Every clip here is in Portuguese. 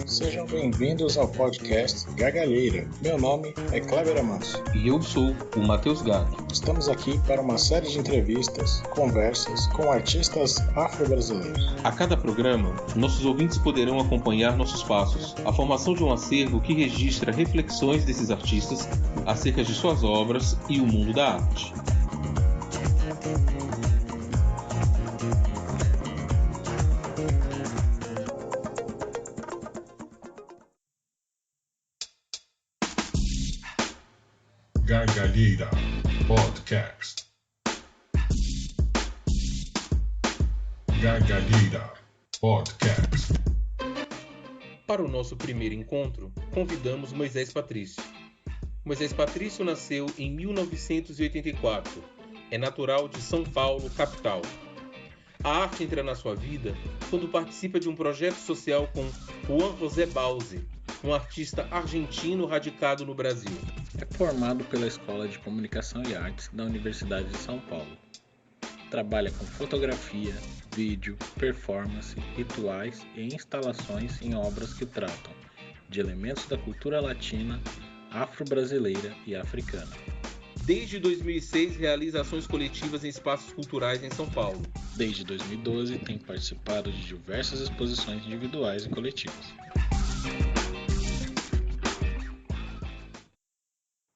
Sejam bem-vindos ao podcast Gargalheira. Meu nome é Kleber Amanso. E eu sou o Matheus Gato. Estamos aqui para uma série de entrevistas, conversas com artistas afro-brasileiros. A cada programa, nossos ouvintes poderão acompanhar nossos passos, a formação de um acervo que registra reflexões desses artistas acerca de suas obras e o mundo da arte. Gargalheira Podcast. Gargalheira Podcast. Para o nosso primeiro encontro, convidamos Moisés Patrício. Moisés Patrício nasceu em 1984. É natural de São Paulo, capital. A arte entra na sua vida quando participa de um projeto social com Juan José Bauzi, um artista argentino radicado no Brasil. É formado pela Escola de Comunicação e Artes da Universidade de São Paulo. Trabalha com fotografia, vídeo, performance, rituais e instalações em obras que tratam de elementos da cultura latina, afro-brasileira e africana. Desde 2006 realiza ações coletivas em espaços culturais em São Paulo. Desde 2012 tem participado de diversas exposições individuais e coletivas.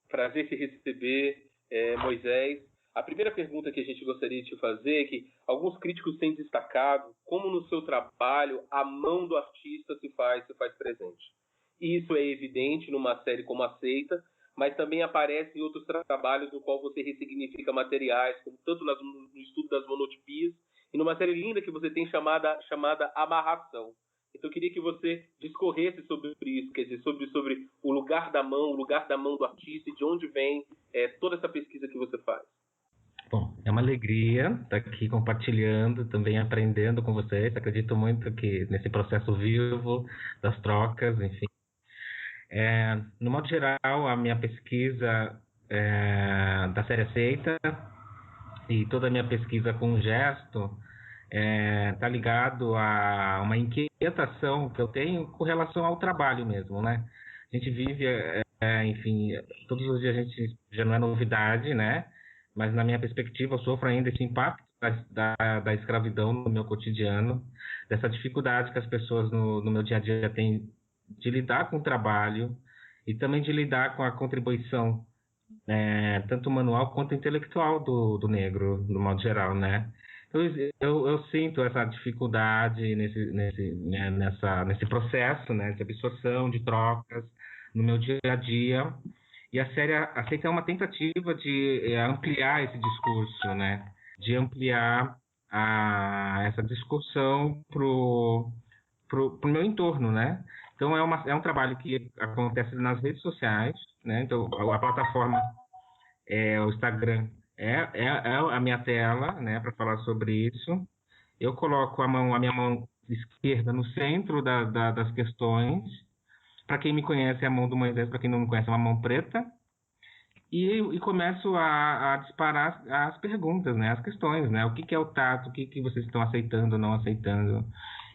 Prazer te receber, Moisés. A primeira pergunta que a gente gostaria de te fazer é que alguns críticos têm destacado como no seu trabalho a mão do artista se faz presente. E isso é evidente numa série como A Seita, mas também aparece em outros trabalhos no qual você ressignifica materiais, como tanto no estudo das monotipias e numa série linda que você tem chamada Amarração. Então eu queria que você discorresse sobre isso, quer dizer, sobre o lugar da mão do artista e de onde vem toda essa pesquisa que você faz. Bom, é uma alegria estar aqui compartilhando, também aprendendo com vocês. Acredito muito que nesse processo vivo das trocas, enfim. No modo geral, a minha pesquisa da série A Seita e toda a minha pesquisa com o gesto está ligado a uma inquietação que eu tenho com relação ao trabalho mesmo, né? A gente vive, enfim, todos os dias a gente já não é novidade, né? Mas na minha perspectiva eu sofro ainda esse impacto da escravidão no meu cotidiano, dessa dificuldade que as pessoas no meu dia a dia têm de lidar com o trabalho e também de lidar com a contribuição tanto manual quanto intelectual do negro, no modo geral, né? Eu sinto essa dificuldade nesse processo, né, de absorção, de trocas no meu dia a dia. E a série A Seita é uma tentativa de ampliar esse discurso, né, de ampliar essa discussão pro meu entorno, né. Então é um trabalho que acontece nas redes sociais, né. Então a plataforma o Instagram é a minha tela, né, para falar sobre isso. Eu coloco a minha mão esquerda no centro das questões. Para quem me conhece, é a mão do Moisés. Para quem não me conhece, é uma mão preta. E começo a disparar as perguntas, né, as questões, né? O que é o tato? O que vocês estão aceitando ou não aceitando?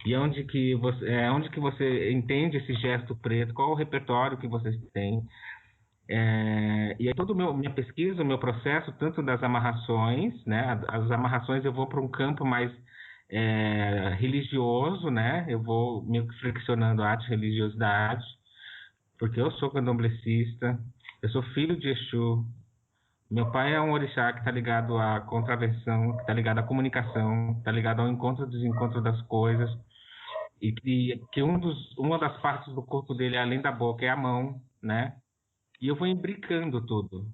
E onde que você entende esse gesto preto? Qual o repertório que vocês têm? E aí toda minha pesquisa, o meu processo, tanto das amarrações, né? As amarrações eu vou para um campo mais religioso, né? Eu vou meio que flexionando arte e religiosidade, porque eu sou candomblecista, eu sou filho de Exu, meu pai é um orixá que está ligado à contravenção, que está ligado à comunicação, está ligado ao encontro e desencontro das coisas, e que uma das partes do corpo dele, além da boca, é a mão, né? E eu vou imbricando tudo,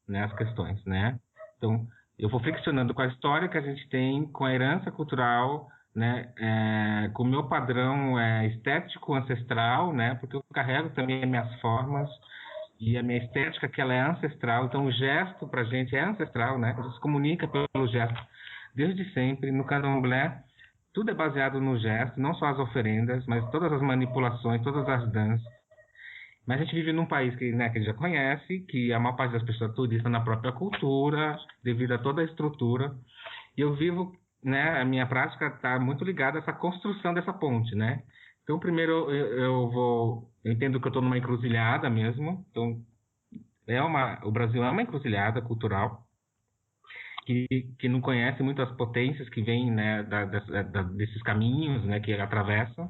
né, as questões, né? Então, eu vou flexionando com a história que a gente tem, com a herança cultural, né, com o meu padrão estético ancestral, né, porque eu carrego também as minhas formas e a minha estética, que ela é ancestral. Então, o gesto pra gente é ancestral, né? A gente se comunica pelo gesto desde sempre. No candomblé, tudo é baseado no gesto, não só as oferendas, mas todas as manipulações, todas as danças. Mas a gente vive num país que a gente já conhece, que a maior parte das pessoas turistas na própria cultura, devido a toda a estrutura. E eu vivo, né, a minha prática está muito ligada a essa construção dessa ponte, né? Então, primeiro eu entendo que eu estou numa encruzilhada mesmo. Então, o Brasil é uma encruzilhada cultural que não conhece muito as potências que vêm, né, desses caminhos, né, que atravessam.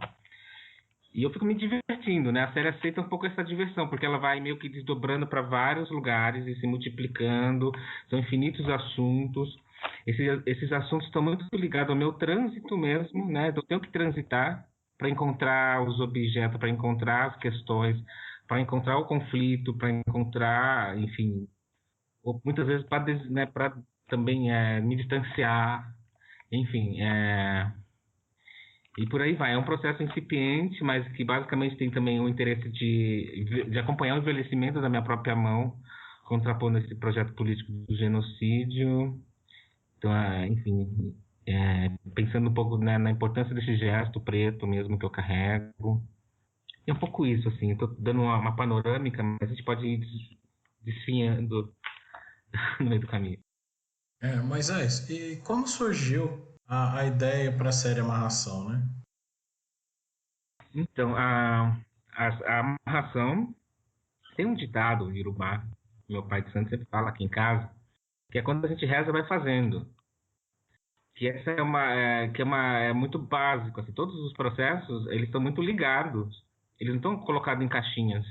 E eu fico me divertindo, né? A série aceita um pouco essa diversão, porque ela vai meio que desdobrando para vários lugares e se multiplicando. São infinitos assuntos. Esses assuntos estão muito ligados ao meu trânsito mesmo, né? Eu tenho que transitar para encontrar os objetos, para encontrar as questões, para encontrar o conflito, para encontrar, enfim, ou muitas vezes para, né, para também me distanciar, enfim, e por aí vai. É um processo incipiente, mas que basicamente tem também o interesse de acompanhar o envelhecimento da minha própria mão, contrapondo esse projeto político do genocídio. Então, enfim, pensando um pouco, né, na importância desse gesto preto mesmo que eu carrego. É um pouco isso, assim. Eu estou dando uma panorâmica, mas a gente pode ir desfinhando no meio do caminho. Moisés, e como surgiu a ideia para a série Amarração, né? Então, a amarração tem um ditado Yorubá, meu pai de santo sempre fala aqui em casa, que é quando a gente reza, vai fazendo. Que essa é muito básico, assim, todos os processos, eles estão muito ligados, eles não estão colocados em caixinhas,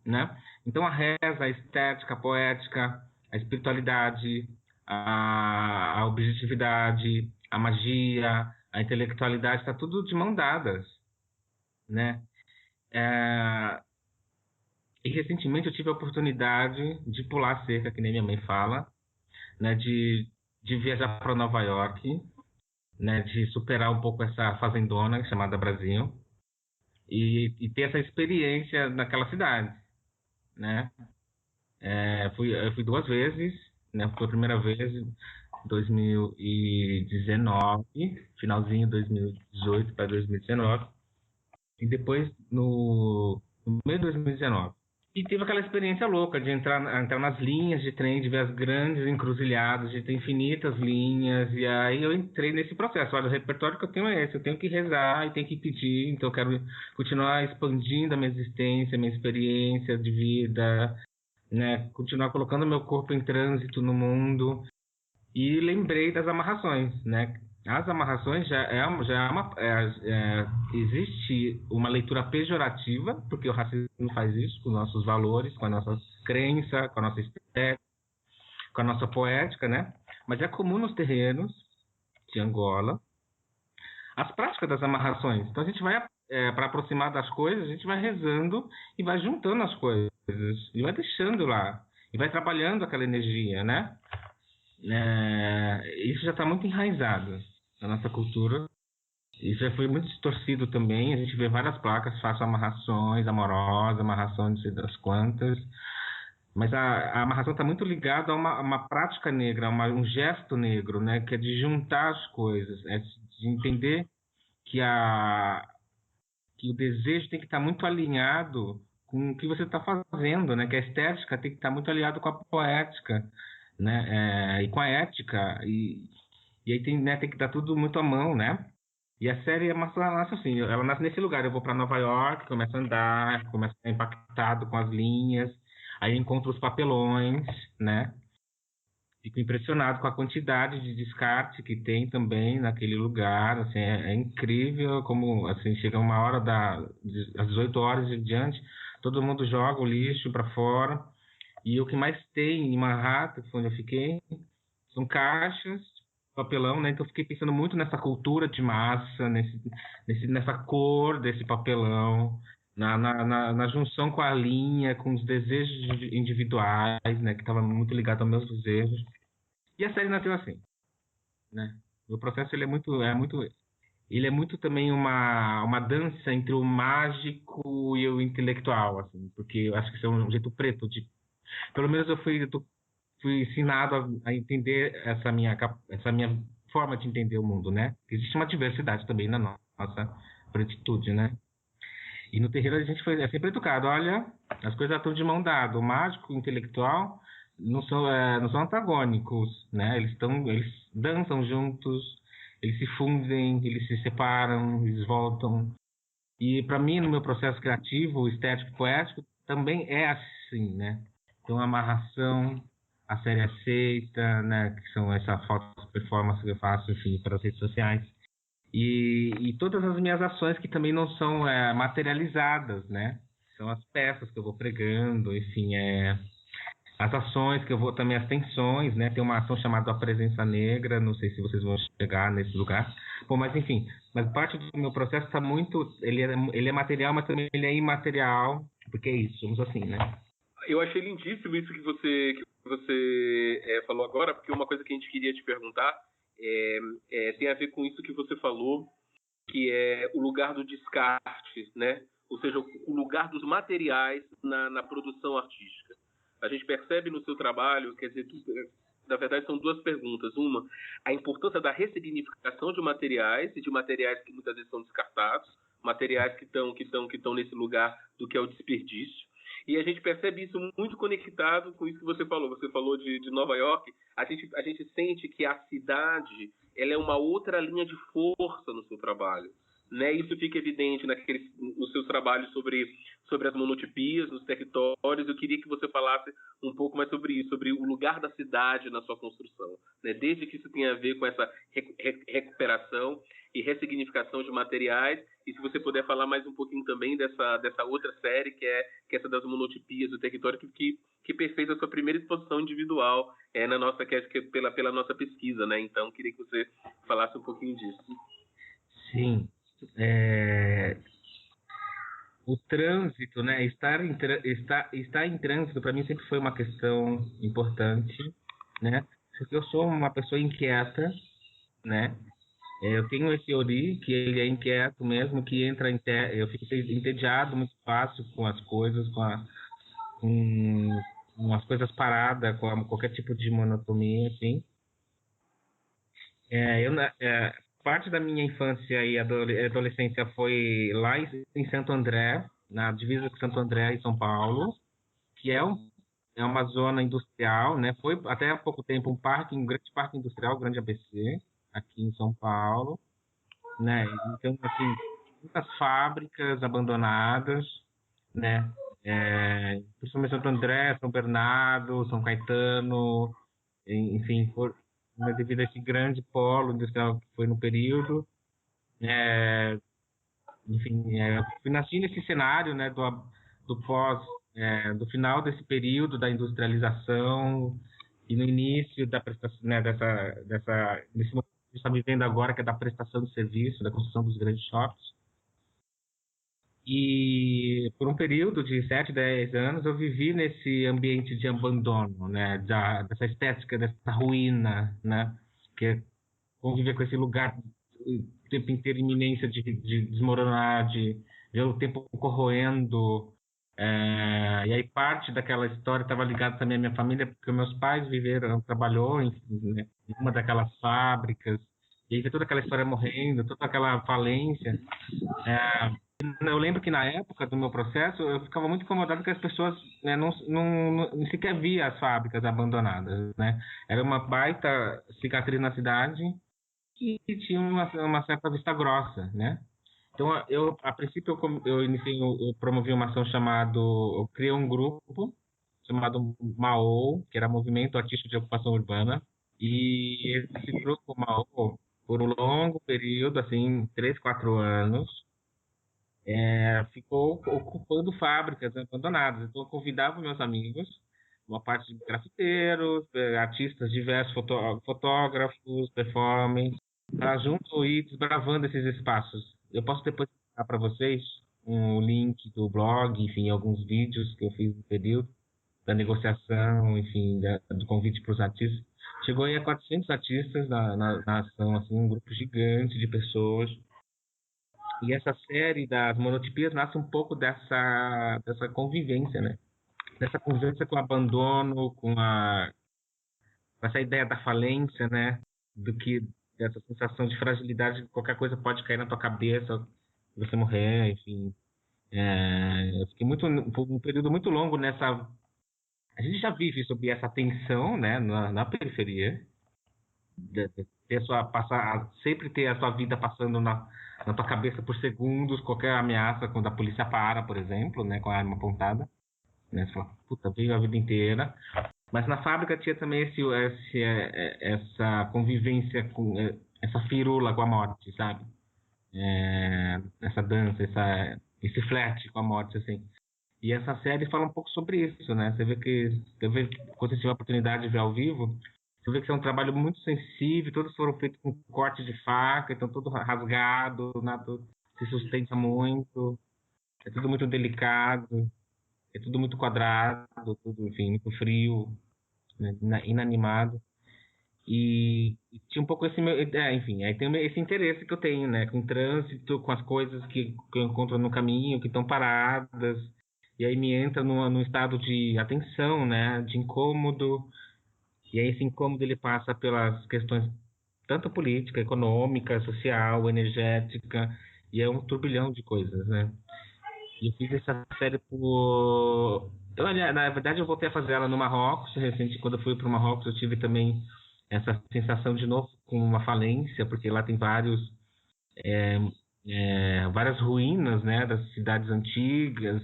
né? Então a reza, a estética, a poética, a espiritualidade, a objetividade, a magia, a intelectualidade, está tudo de mão dadas, né? E recentemente eu tive a oportunidade de pular a cerca, que nem minha mãe fala, né? De viajar para Nova York, né? De superar um pouco essa fazendona chamada Brasil e ter essa experiência naquela cidade, né? Eu fui 2 vezes, né? Foi a primeira vez em 2019, finalzinho de 2018 para 2019, e depois no meio de 2019. E tive aquela experiência louca de entrar nas linhas de trem, de ver as grandes encruzilhadas, de ter infinitas linhas. E aí eu entrei nesse processo. Olha, o repertório que eu tenho é esse. Eu tenho que rezar e tenho que pedir. Então eu quero continuar expandindo a minha existência, a minha experiência de vida, né? Continuar colocando meu corpo em trânsito no mundo. E lembrei das amarrações, né? As amarrações existe uma leitura pejorativa, porque o racismo faz isso com nossos valores, com a nossa crença, com a nossa estética, com a nossa poética, né? Mas é comum nos terrenos de Angola as práticas das amarrações. Então a gente vai, para aproximar das coisas, a gente vai rezando e vai juntando as coisas, e vai deixando lá, e vai trabalhando aquela energia, né? Isso já está muito enraizado na nossa cultura. Isso já foi muito distorcido também. A gente vê várias placas, faço amarrações amorosas, amarração de sei das quantas. Mas a amarração está muito ligada a uma prática negra, um gesto negro, né? Que é de juntar as coisas, de entender que o desejo tem que estar muito alinhado com o que você está fazendo, né? Que a estética tem que estar muito alinhada com a poética, né? E com a ética, e aí tem que dar tudo muito à mão, né? E a série nasce assim, ela nasce nesse lugar. Eu vou para Nova York, começo a andar, começo a ficar impactado com as linhas, aí encontro os papelões, né? Fico impressionado com a quantidade de descarte que tem também naquele lugar, assim, é incrível como, assim, chega uma hora às 18 horas em diante, todo mundo joga o lixo para fora. E o que mais tem em Manhattan, que foi onde eu fiquei, são caixas, papelão, né? Então eu fiquei pensando muito nessa cultura de massa, nessa cor desse papelão, na junção com a linha, com os desejos individuais, né? Que estava muito ligado aos meus desejos. E a série nasceu assim, né? O processo ele é muito também uma dança entre o mágico e o intelectual, assim, porque eu acho que isso é um jeito preto de, pelo menos eu fui ensinado a entender essa minha forma de entender o mundo, né? Existe uma diversidade também na nossa pretitude, né? E no terreiro a gente é sempre educado, olha, as coisas estão de mão dada, o mágico e o intelectual não são antagônicos, né? Eles dançam juntos, eles se fundem, eles se separam, eles voltam. E para mim, no meu processo criativo, estético, poético, também é assim, né? Então, a amarração, a série aceita, né? Que são essa foto performance que eu faço, enfim, para as redes sociais. E todas as minhas ações que também não são materializadas, né? São as peças que eu vou pregando, enfim, as ações que eu vou, também as tensões, né? Tem uma ação chamada A Presença Negra, não sei se vocês vão chegar nesse lugar. Bom, mas enfim, mas parte do meu processo está muito, ele é material, mas também ele é imaterial, porque é isso, somos assim, né? Eu achei lindíssimo isso que você falou agora, porque uma coisa que a gente queria te perguntar tem a ver com isso que você falou, que é o lugar do descarte, né? Ou seja, o lugar dos materiais na produção artística. A gente percebe no seu trabalho, quer dizer, na verdade são duas perguntas. Uma, a importância da ressignificação de materiais, e de materiais que muitas vezes são descartados, materiais que estão nesse lugar do que é o desperdício. E a gente percebe isso muito conectado com isso que você falou. Você falou de Nova York. A gente sente que a cidade ela é uma outra linha de força no seu trabalho, né? Isso fica evidente nos seus trabalhos sobre as monotipias, nos territórios. Eu queria que você falasse um pouco mais sobre isso, sobre o lugar da cidade na sua construção, né? Desde que isso tenha a ver com essa recuperação e ressignificação de materiais, e se você puder falar mais um pouquinho também dessa outra série, que é essa das monotipias do território, que fez a sua primeira exposição individual na nossa, pela nossa pesquisa, né? Então, queria que você falasse um pouquinho disso. Sim. O trânsito, né? Estar em trânsito, para mim, sempre foi uma questão importante, né? Porque eu sou uma pessoa inquieta, né? Eu tenho esse Ori, que ele é inquieto mesmo, que entra eu fico entediado muito fácil com as coisas, com as coisas paradas, com qualquer tipo de monotonia, assim. Parte da minha infância e adolescência foi lá em Santo André, na divisa com Santo André, em São Paulo, que é uma zona industrial, né? Foi até há pouco tempo um grande parque industrial, o Grande ABC, aqui em São Paulo, né? Então, assim, muitas fábricas abandonadas, né? Principalmente Santo André, São Bernardo, São Caetano, enfim, devido a esse grande polo industrial que foi no período. Enfim, nasci nesse cenário, né, do final desse período da industrialização e no início da prestação, né, desse momento que está vivendo agora, que é da prestação de serviço, da construção dos grandes shoppings. E por um período de 7, 10 anos eu vivi nesse ambiente de abandono, né, dessa estética, dessa ruína, né, que é conviver com esse lugar o tempo inteiro, iminência de desmoronar, de ver o tempo corroendo. E aí parte daquela história estava ligada também à minha família, porque meus pais trabalhou em uma daquelas fábricas, e aí vê toda aquela história morrendo, toda aquela falência. Eu lembro que na época do meu processo eu ficava muito incomodado que as pessoas, né, não sequer via as fábricas abandonadas, né? Era uma baita cicatriz na cidade e tinha uma certa vista grossa, né? Então, a princípio, eu promovi uma ação eu criei um grupo chamado MAO, que era Movimento Artístico de Ocupação Urbana, e esse grupo MAO, por um longo período, assim, 3, 4 anos, ficou ocupando fábricas abandonadas. Então, eu convidava meus amigos, uma parte de grafiteiros, artistas diversos, fotógrafos, performers, para junto ir desbravando esses espaços. Eu posso depois dar para vocês um link do blog, enfim, alguns vídeos que eu fiz no período da negociação, enfim, do convite para os artistas. Chegou aí a 400 artistas na ação, assim, um grupo gigante de pessoas. E essa série das monotipias nasce um pouco dessa convivência, né? Dessa convivência com o abandono, com essa ideia da falência, né? Dessa sensação de fragilidade, qualquer coisa pode cair na tua cabeça, você morrer, enfim. Eu fiquei um período muito longo nessa... A gente já vive sob essa tensão, né? Na periferia, sempre ter a sua vida passando na tua cabeça por segundos qualquer ameaça quando a polícia para, por exemplo, né, com a arma apontada. Né? Você fala, puta, veio a vida inteira. Mas na fábrica tinha também essa convivência com essa firula com a morte, sabe? Essa dança, esse flerte com a morte, assim. E essa série fala um pouco sobre isso, né? Você vê quando você tiver a oportunidade de ver ao vivo, você vê que é um trabalho muito sensível, todos foram feitos com corte de faca, então todo rasgado, nada se sustenta muito, é tudo muito delicado, é tudo muito quadrado, tudo, enfim, muito frio, né? Inanimado. E tinha um pouco enfim, aí tem esse interesse que eu tenho, né? Com o trânsito, com as coisas que eu encontro no caminho, que estão paradas, e aí me entra num estado de atenção, né? De incômodo. E aí esse incômodo ele passa pelas questões tanto política, econômica, social, energética, e é um turbilhão de coisas, né? E eu fiz essa série na verdade, eu voltei a fazer ela no Marrocos, recente, quando eu fui para o Marrocos, eu tive também essa sensação de novo com uma falência, porque lá tem várias ruínas, né, das cidades antigas,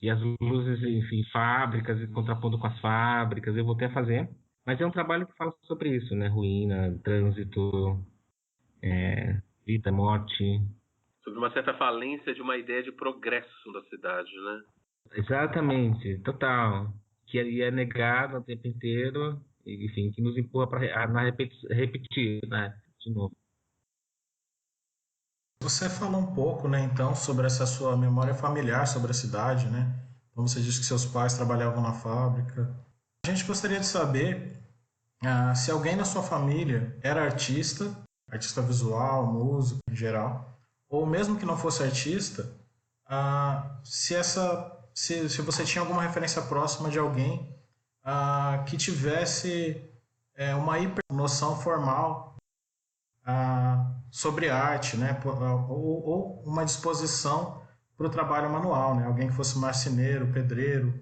e as luzes, enfim, fábricas, e contrapondo com as fábricas, eu voltei a fazer. Mas é um trabalho que fala sobre isso, né? Ruína, trânsito, vida, morte. Sobre uma certa falência de uma ideia de progresso da cidade, né? Exatamente, total. Que é negado o tempo inteiro, enfim, que nos empurra para repetir, né? De novo. Você falou um pouco, né, então, sobre essa sua memória familiar sobre a cidade, né? Então você disse que seus pais trabalhavam na fábrica. A gente gostaria de saber se alguém na sua família era artista visual, músico em geral, ou mesmo que não fosse artista, se você tinha alguma referência próxima de alguém que tivesse uma hiper noção formal sobre arte, né? Ou uma disposição para o trabalho manual, né? Alguém que fosse marceneiro, pedreiro,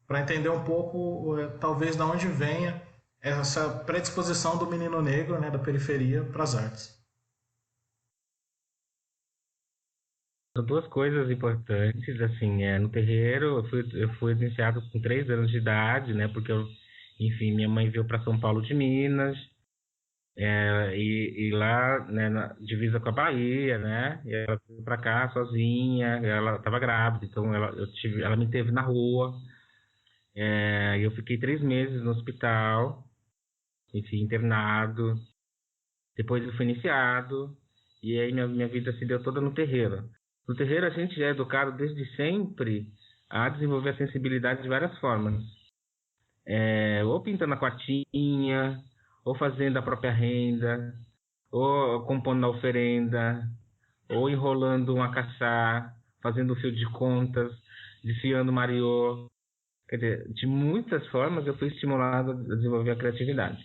para entender um pouco, talvez, de onde venha essa predisposição do menino negro, né, da periferia, para as artes. São duas coisas importantes, assim, no terreiro eu fui iniciado com 3 anos de idade, né, porque enfim, minha mãe veio para São Paulo de Minas, e lá, né, na divisa com a Bahia, né, e ela veio para cá sozinha, ela estava grávida, então ela me teve na rua, e eu fiquei 3 meses no hospital, enfim, internado, depois eu fui iniciado, e aí minha vida se deu toda no terreiro. No terreiro a gente é educado desde sempre a desenvolver a sensibilidade de várias formas. Ou pintando a quartinha, ou fazendo a própria renda, ou compondo a oferenda, ou enrolando um acaxá, fazendo o fio de contas, desfiando mariô. Quer dizer, de muitas formas eu fui estimulado a desenvolver a criatividade.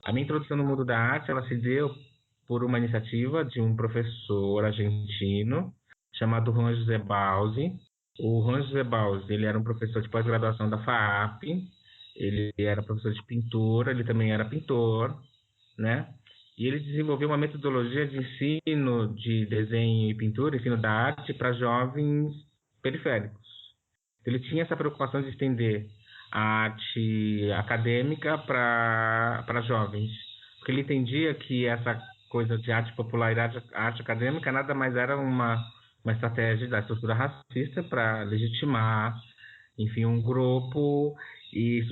A minha introdução no mundo da arte ela se deu por uma iniciativa de um professor argentino chamado Juan José Bauzi. O Juan José Bauzi, ele era um professor de pós-graduação da FAAP, ele era professor de pintura, ele também era pintor, né? E ele desenvolveu uma metodologia de ensino de desenho e pintura, ensino da arte para jovens periféricos. Ele tinha essa preocupação de estender a arte acadêmica para jovens, porque ele entendia que essa coisa de arte popular e arte acadêmica nada mais era uma estratégia da estrutura racista para legitimar, enfim, um grupo e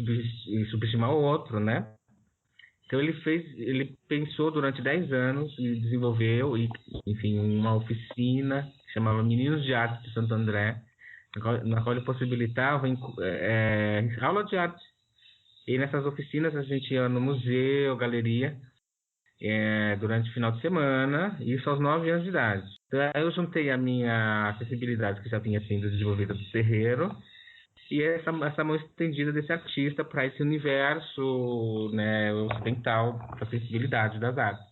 subestimar o outro, né? Então ele pensou durante 10 anos e desenvolveu, enfim, uma oficina que chamava Meninos de Arte de Santo André, na qual ele possibilitava aula de arte. E nessas oficinas a gente ia no museu, galeria, durante o final de semana, isso aos 9 anos de idade. Então, eu juntei a minha acessibilidade que já vinha sendo desenvolvida do terreiro e essa mão estendida desse artista para esse universo, né, ocidental, para a sensibilidade das artes.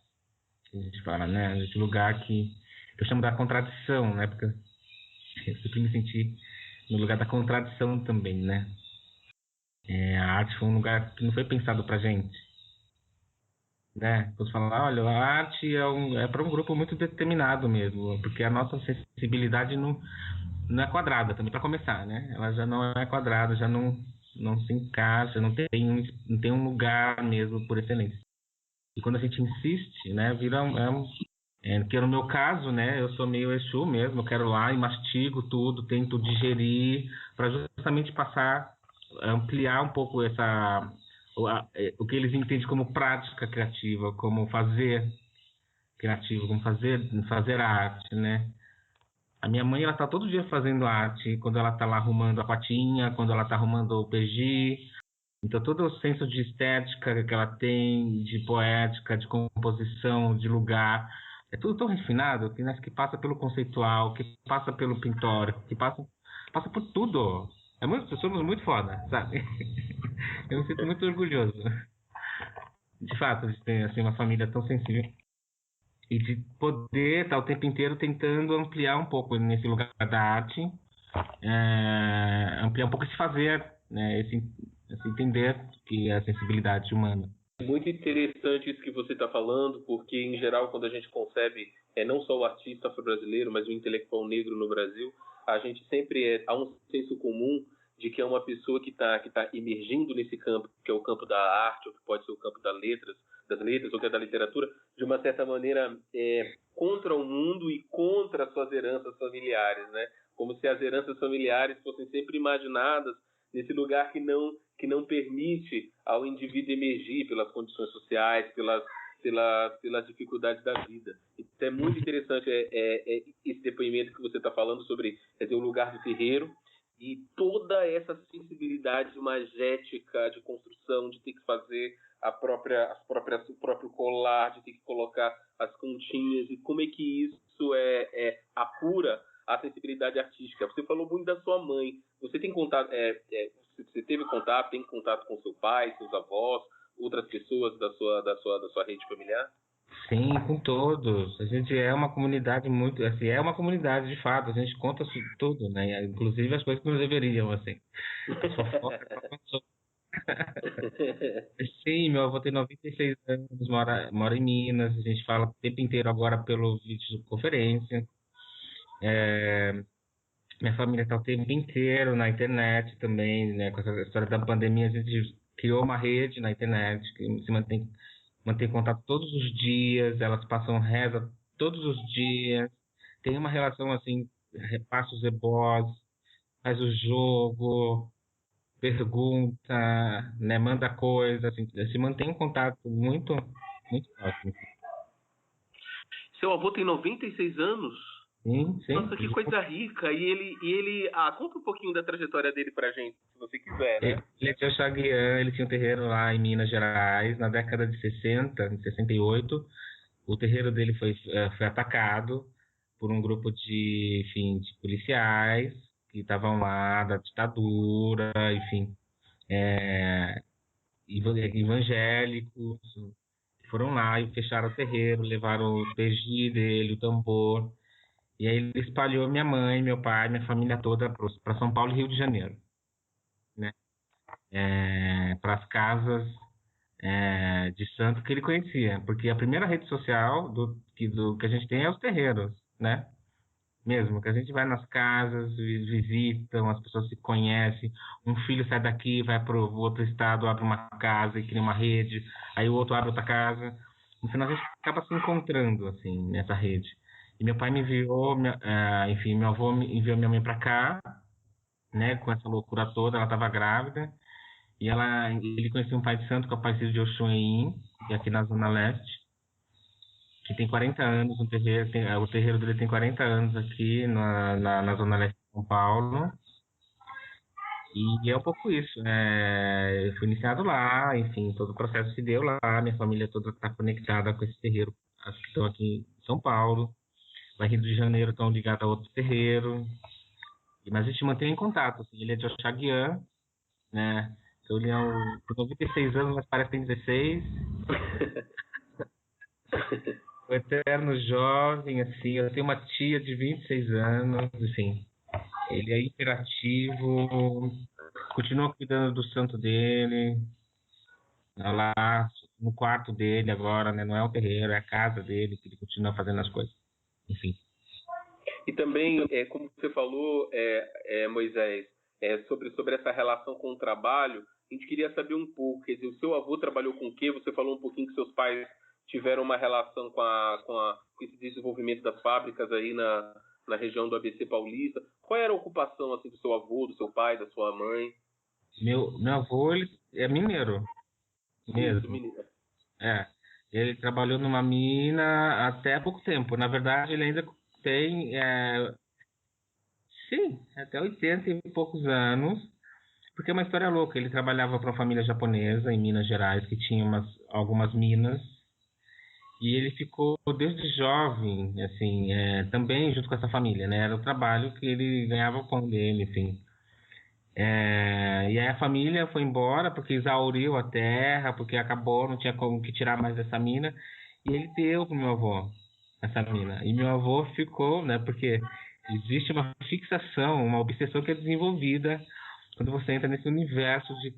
A gente fala, né, esse lugar que eu chamo da contradição, né, porque eu sempre me senti no lugar da contradição também, né. A arte foi um lugar que não foi pensado para gente. né? Quando fala, olha, a arte é para um grupo muito determinado mesmo, porque a nossa sensibilidade não é quadrada também, para começar, né? Ela já não é quadrada, já não se encaixa, não tem um lugar mesmo por excelência. E quando a gente insiste, né, vira que no meu caso, né, eu sou meio Exu mesmo, eu quero lá e mastigo tudo, tento digerir, para justamente ampliar um pouco o que eles entendem como prática criativa, como fazer criativo, como fazer arte, né? A minha mãe, ela tá todo dia fazendo arte, quando ela tá lá arrumando a patinha, quando ela tá arrumando o PG. Então, todo o senso de estética que ela tem, de poética, de composição, de lugar, é tudo tão refinado que, né, que passa pelo conceitual, que passa pelo pintórico, passa por tudo. Somos muito foda, sabe? Eu me sinto muito orgulhoso. De fato, de ter assim, uma família tão sensível e de poder estar o tempo inteiro tentando ampliar um pouco nesse lugar da arte, ampliar um pouco esse fazer, né, esse entender que é a sensibilidade humana. Muito interessante isso que você está falando, porque, em geral, quando a gente concebe não só o artista afro-brasileiro, mas o intelectual negro no Brasil, a gente sempre há um senso comum de que é uma pessoa que tá emergindo nesse campo, que é o campo da arte, ou que pode ser o campo das letras, ou que é da literatura, de uma certa maneira contra o mundo e contra as suas heranças familiares, né? Como se as heranças familiares fossem sempre imaginadas nesse lugar que não permite ao indivíduo emergir pelas condições sociais, pelas dificuldades da vida. Então é muito interessante esse depoimento que você está falando sobre o lugar do terreiro e toda essa sensibilidade magética de construção, de ter que fazer o próprio colar, de ter que colocar as continhas, e como é que isso apura a sensibilidade artística. Você falou muito da sua mãe. Você tem contato, você teve contato, tem contato com seu pai, seus avós, outras pessoas da sua rede familiar? Sim, com todos. A gente é uma comunidade muito, assim, é uma comunidade de fato. A gente conta tudo, né? Inclusive as coisas que não deveriam, assim. As fofocas. Sim, meu avô tem 96 anos, mora em Minas. A gente fala o tempo inteiro agora pelo videoconferência. Minha família está o tempo inteiro na internet também, né? Com essa história da pandemia, a gente criou uma rede na internet que se mantém contato todos os dias, elas passam reza todos os dias, tem uma relação assim, repassa os ebós, faz o jogo, pergunta, né? Manda coisa, assim, se mantém um contato muito próximo. Seu avô tem 96 anos? Sim. Nossa, que coisa rica. E ele conta um pouquinho da trajetória dele pra gente, se você quiser, né? Ele é de Oxaguian, ele tinha um terreiro lá em Minas Gerais, na década de 60, de 68. O terreiro dele foi atacado por um grupo de policiais que estavam lá da ditadura, enfim, evangélicos, foram lá e fecharam o terreiro, levaram o PG dele, o tambor. E aí ele espalhou minha mãe, meu pai, minha família toda para São Paulo e Rio de Janeiro, né? Para as casas de santo que ele conhecia, porque a primeira rede social que a gente tem é os terreiros, né? Mesmo, que a gente vai nas casas, visitam, as pessoas se conhecem, um filho sai daqui, vai para o outro estado, abre uma casa e cria uma rede, aí o outro abre outra casa, no final a gente acaba se encontrando, assim, nessa rede. E meu pai me enviou, meu avô me enviou minha mãe para cá, né, com essa loucura toda, ela estava grávida, e ele conhecia um pai de santo, que é o pai Círio de Oxum, aqui na Zona Leste, que tem 40 anos no terreiro, o terreiro dele tem 40 anos aqui na Zona Leste de São Paulo. E é um pouco isso, eu fui iniciado lá, enfim, todo o processo se deu lá, minha família toda está conectada com esse terreiro, as que estão aqui em São Paulo, lá em Rio de Janeiro estão ligados a outro terreiro, mas a gente mantém em contato, assim, ele é de Oxaguian, né, então ele tem 96 anos, mas parece que tem 16. O eterno jovem, assim, eu tenho uma tia de 26 anos, assim, ele é hiperativo, continua cuidando do santo dele, lá, no quarto dele agora, né? Não é o terreiro, é a casa dele, que ele continua fazendo as coisas. Enfim. E também, como você falou, Moisés, sobre essa relação com o trabalho, a gente queria saber um pouco, quer dizer, o seu avô trabalhou com o quê? Você falou um pouquinho que seus pais tiveram uma relação com esse desenvolvimento das fábricas aí na região do ABC Paulista. Qual era a ocupação assim, do seu avô, do seu pai, da sua mãe? Meu avô, ele é mineiro mesmo. Mineiro. Ele trabalhou numa mina até pouco tempo. Na verdade, ele ainda tem, sim, até 80 e poucos anos, porque é uma história louca. Ele trabalhava para uma família japonesa em Minas Gerais, que tinha algumas minas, e ele ficou desde jovem, assim, também junto com essa família, né? Era o trabalho que ele ganhava o pão dele, enfim. E aí a família foi embora porque exauriu a terra, porque acabou, não tinha como que tirar mais dessa mina, e ele deu pro meu avô essa mina. E meu avô ficou, né? Porque existe uma fixação, uma obsessão que é desenvolvida quando você entra nesse universo de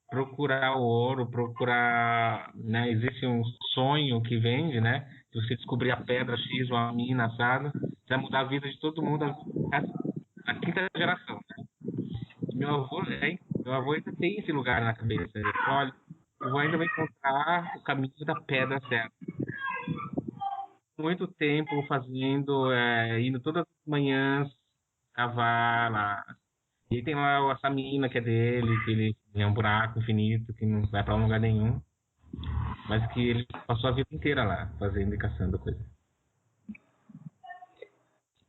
procurar o ouro, procurar, né? Existe um sonho que vende, né? Se você descobrir a pedra X ou a mina assada, vai mudar a vida de todo mundo a quinta geração, né? Meu avô ainda tem esse lugar na cabeça. Ele fala, olha, eu vou ainda encontrar o caminho da pedra certa. Muito tempo fazendo, indo todas as manhãs cavar lá. E tem lá essa mina que é dele, que ele é um buraco infinito, que não vai para lugar nenhum. Mas que ele passou a vida inteira lá, fazendo e caçando coisa.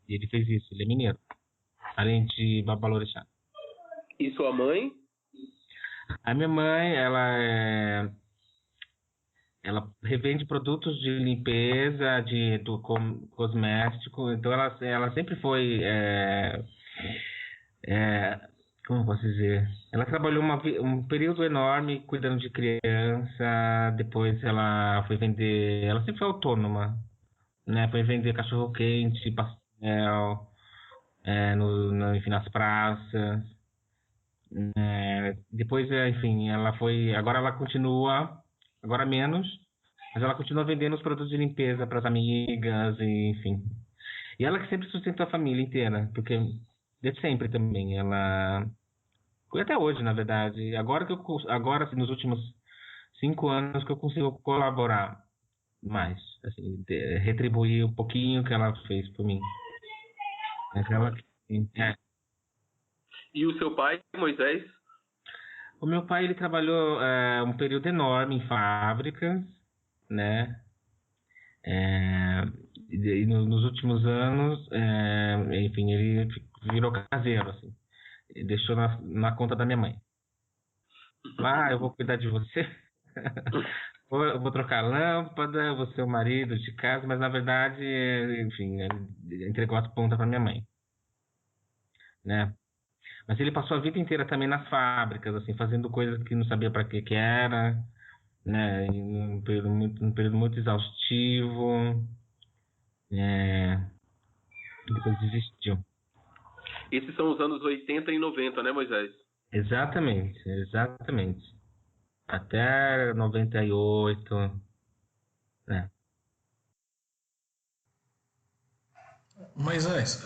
E ele fez isso, ele é mineiro. Além de Babalorixá. E sua mãe? A minha mãe, ela revende produtos de limpeza, do cosmético, então ela sempre foi, como eu posso dizer, ela trabalhou um período enorme cuidando de criança, depois ela foi vender, ela sempre foi autônoma, né? Foi vender cachorro-quente, pastel, enfim, nas praças. Depois, enfim, agora ela continua, agora menos, mas ela continua vendendo os produtos de limpeza para as amigas, e, enfim. E ela que sempre sustentou a família inteira, porque desde sempre também, ela até hoje, na verdade. Agora assim, nos últimos 5 anos que eu consigo colaborar mais, assim, retribuir um pouquinho que ela fez por mim. E o seu pai, Moisés? O meu pai, ele trabalhou um período enorme em fábricas, né? E nos últimos anos, enfim, ele virou caseiro, assim. Ele deixou na conta da minha mãe. Eu vou cuidar de você. Eu vou trocar lâmpada, eu vou ser o marido de casa, mas na verdade, enfim, ele entregou as pontas para minha mãe, né? Mas ele passou a vida inteira também nas fábricas, assim, fazendo coisas que não sabia para que era, né? Em um período muito exaustivo, depois desistiu. Esses são os anos 80 e 90, né, Moisés? Exatamente. Até 98, né? Moisés,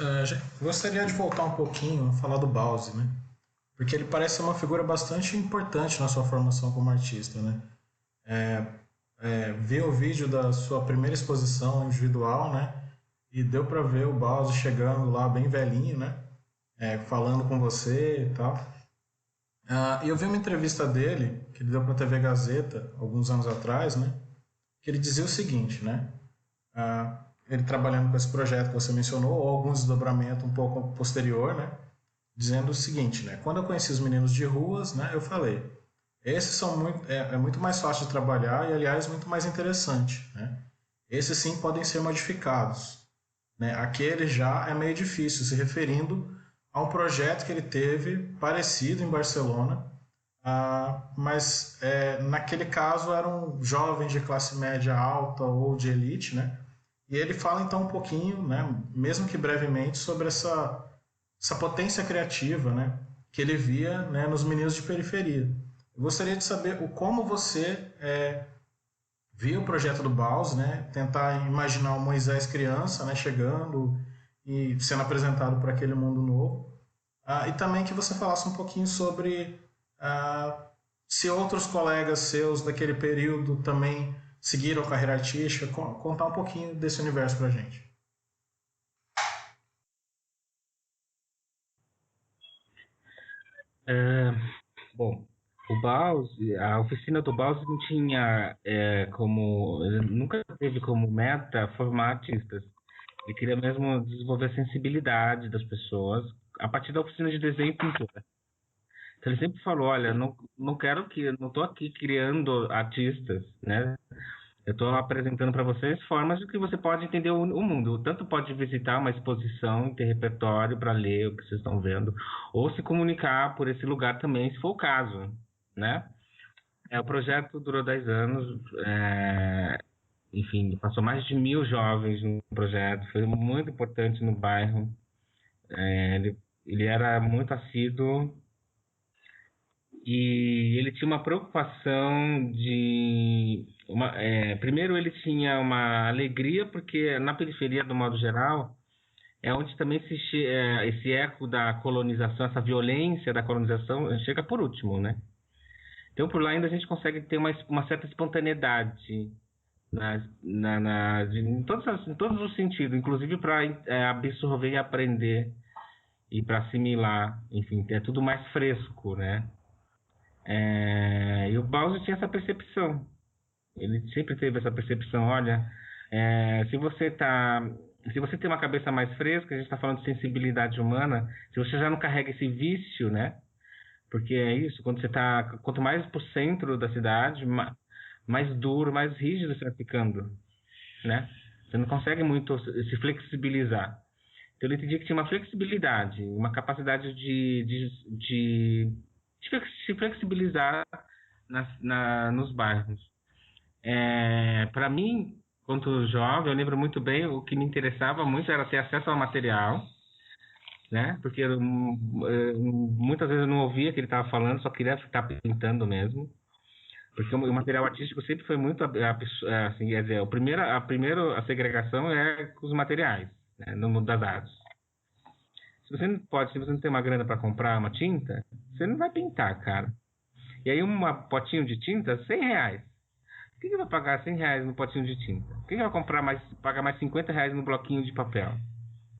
gostaria de voltar um pouquinho a falar do Bause, né? Porque ele parece ser uma figura bastante importante na sua formação como artista, né? Vi o vídeo da sua primeira exposição individual, né? E deu para ver o Bause chegando lá bem velhinho, né? Falando com você e tal. E eu vi uma entrevista dele, que ele deu para a TV Gazeta, alguns anos atrás, né? Que ele dizia o seguinte, né? Ele trabalhando com esse projeto que você mencionou, ou algum desdobramento um pouco posterior, né? Dizendo o seguinte, né? Quando eu conheci os meninos de ruas, né? Eu falei, esses são muito mais fácil de trabalhar e, aliás, muito mais interessante, né? Esses sim podem ser modificados, né? Aquele já é meio difícil, se referindo a um projeto que ele teve parecido em Barcelona, mas naquele caso eram jovens de classe média alta ou de elite, né? E ele fala então um pouquinho, né, mesmo que brevemente, sobre essa potência criativa, né, que ele via, né, nos meninos de periferia. Eu gostaria de saber como você ver o projeto do Baus, né? Tentar imaginar o Moisés criança, né? Chegando e sendo apresentado para aquele mundo novo. E também que você falasse um pouquinho sobre se outros colegas seus daquele período também seguiram a carreira artística, contar um pouquinho desse universo para a gente. Bom, o Baus, a oficina do Baus não tinha nunca teve como meta formar artistas. Ele queria mesmo desenvolver a sensibilidade das pessoas a partir da oficina de desenho e pintura. Então ele sempre falou, olha, não estou aqui criando artistas, né? Eu estou apresentando para vocês formas de que você pode entender o mundo. Tanto pode visitar uma exposição e ter repertório para ler o que vocês estão vendo, ou se comunicar por esse lugar também, se for o caso, né? O projeto durou 10 anos, enfim, passou mais de 1.000 jovens no projeto, foi muito importante no bairro. Ele era muito assíduo e ele tinha uma preocupação primeiro ele tinha uma alegria, porque na periferia, do modo geral, é onde também esse eco da colonização, essa violência da colonização chega por último, né? Então, por lá ainda a gente consegue ter uma certa espontaneidade em todos os sentidos, inclusive para absorver e aprender e para assimilar, enfim, é tudo mais fresco, né? E o Baus tinha essa percepção, ele sempre teve essa percepção, olha, se você tem uma cabeça mais fresca, a gente está falando de sensibilidade humana, se você já não carrega esse vício, né? Porque é isso, quanto mais pro centro da cidade, mais duro, mais rígido você vai ficando, né? Você não consegue muito se flexibilizar. Então ele entendia que tinha uma flexibilidade, uma capacidade de se flexibilizar nos bairros. Para mim, quanto jovem, eu lembro muito bem, o que me interessava muito era ter acesso ao material, né? Porque muitas vezes eu não ouvia o que ele estava falando, só queria ficar pintando mesmo. Porque o material artístico sempre foi muito assim, quer dizer, a segregação é com os materiais, né, no mundo das artes. Se você não tem uma grana para comprar uma tinta, você não vai pintar, cara. E aí potinho de tinta, R$100. Por que vai pagar R$100 no potinho de tinta? Por que vai pagar mais R$50 no bloquinho de papel,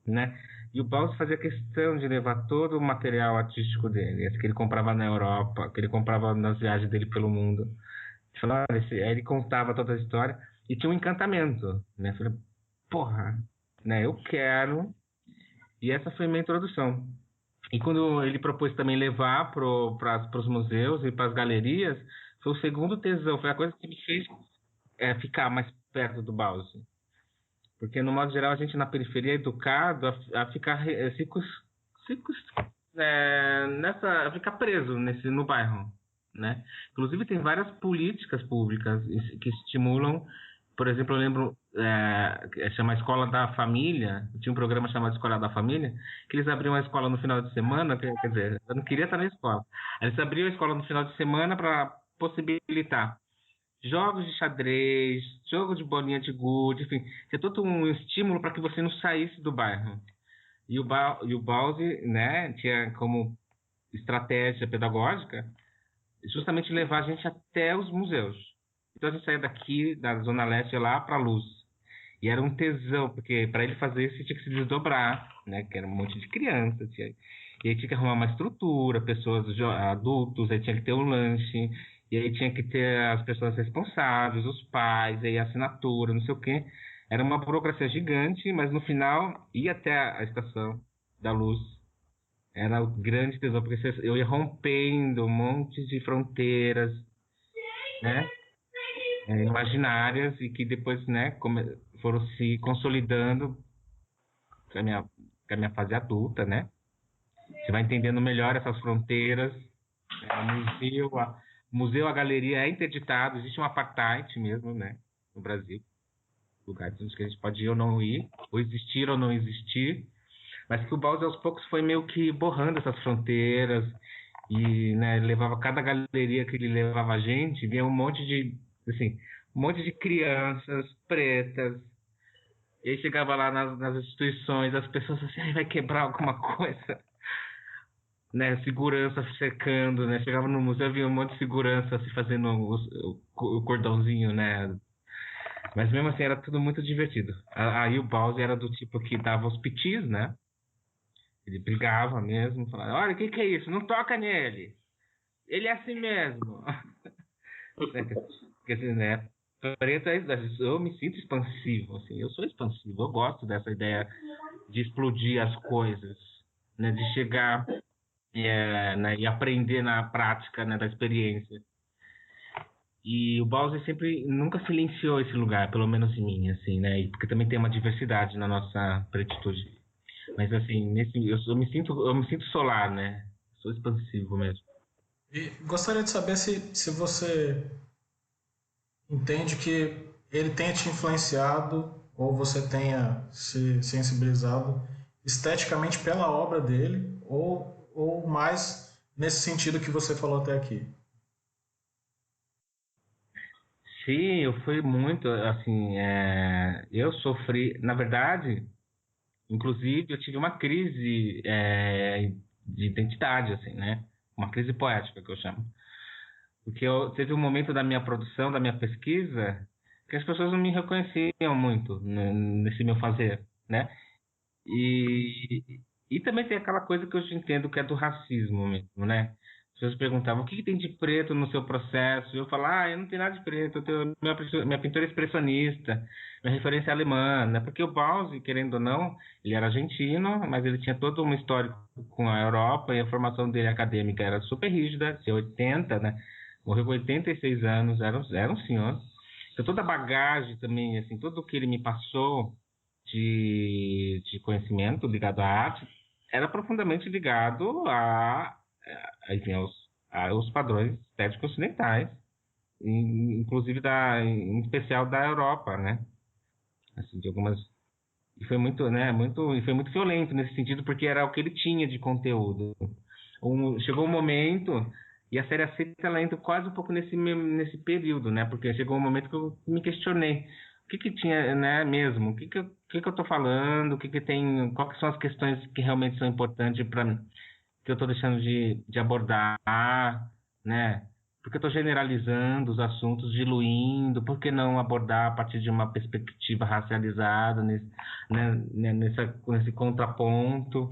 né? E o Baus fazia questão de levar todo o material artístico dele, esse que ele comprava na Europa, que ele comprava nas viagens dele pelo mundo. Aí ele contava toda a história e tinha um encantamento, né? Eu falei, porra, né? Eu quero. E essa foi a minha introdução. E quando ele propôs também levar para os museus e para as galerias, foi o segundo tesão, foi a coisa que me fez ficar mais perto do Baus. Porque, no modo geral, a gente na periferia é educado a ficar ficar preso no bairro, né? Inclusive, tem várias políticas públicas que estimulam. Por exemplo, eu lembro, chama Escola da Família, tinha um programa chamado Escola da Família, que eles abriam a escola no final de semana, quer dizer, eu não queria estar na escola. Eles abriam a escola no final de semana para possibilitar jogos de xadrez, jogo de bolinha de gude, enfim, ter todo um estímulo para que você não saísse do bairro. E o Baus, né, tinha como estratégia pedagógica justamente levar a gente até os museus. Então a gente saía daqui, da Zona Leste, lá para a Luz. E era um tesão, porque para ele fazer isso, tinha que se desdobrar, né, que era um monte de criança. E aí tinha que arrumar uma estrutura, pessoas, adultos, aí tinha que ter um lanche. E aí tinha que ter as pessoas responsáveis, os pais, aí a assinatura, não sei o quê. Era uma burocracia gigante, mas no final ia até a estação da Luz. Era o grande tesouro, porque eu ia rompendo um monte de fronteiras, né, imaginárias, e que depois, né, foram se consolidando com a minha fase adulta, né? Você vai entendendo melhor essas fronteiras, o museu, a galeria é interditado, existe um apartheid mesmo, né, no Brasil. Lugares onde a gente pode ir ou não ir, ou existir ou não existir. Mas que o Baus, aos poucos, foi meio que borrando essas fronteiras. E, né, levava cada galeria que ele levava a gente, vinha um monte de... Assim, um monte de crianças pretas. E aí chegava lá nas instituições, as pessoas assim, ai, vai quebrar alguma coisa. Né, segurança cercando, né? Chegava no museu, havia um monte de segurança se fazendo o cordãozinho, né? Mas mesmo assim era tudo muito divertido. Aí o Bowser era do tipo que dava os pitis, né? Ele brigava mesmo, falava, olha, o que é isso? Não toca nele! Ele é assim mesmo! Quer dizer, né? Preto, eu me sinto expansivo, assim, eu sou expansivo, eu gosto dessa ideia de explodir as coisas, né? De chegar né, e aprender na prática, né, da experiência. E o Bowser sempre nunca silenciou esse lugar, pelo menos em mim, assim, né? Porque também tem uma diversidade na nossa pretitude. Mas assim, eu me sinto solar, né? Sou expansivo mesmo. E gostaria de saber se você entende que ele tenha te influenciado ou você tenha se sensibilizado esteticamente pela obra dele ou mais nesse sentido que você falou até aqui. Sim, eu fui muito, assim, eu sofri, na verdade, inclusive eu tive uma crise de identidade, assim, né? Uma crise poética que eu chamo. Porque teve um momento da minha produção, da minha pesquisa, que as pessoas não me reconheciam muito nesse meu fazer, né? E também tem aquela coisa que eu entendo que é do racismo mesmo, né? As pessoas perguntavam, o que tem de preto no seu processo? Eu falava, eu não tenho nada de preto, minha pintura é expressionista, minha referência é alemã, né? Porque o Bauzi, querendo ou não, ele era argentino, mas ele tinha todo um histórico com a Europa e a formação dele acadêmica era super rígida, tinha 80, né? Morreu com 86 anos, era um senhor. Então toda a bagagem também, assim, tudo o que ele me passou de conhecimento ligado à arte era profundamente ligado enfim, aos padrões estéticos ocidentais, inclusive em especial da Europa, né? Assim, de algumas e foi muito, né, e foi muito violento nesse sentido porque era o que ele tinha de conteúdo. Chegou um momento e a série aceita ela entra quase um pouco nesse período, né? Porque chegou um momento que eu me questionei o que tinha, né, mesmo? O que eu tô falando? O que tem? Quais são as questões que realmente são importantes para mim? Que eu tô deixando de abordar, né? Porque eu tô generalizando os assuntos, diluindo. Por que não abordar a partir de uma perspectiva racializada nesse contraponto?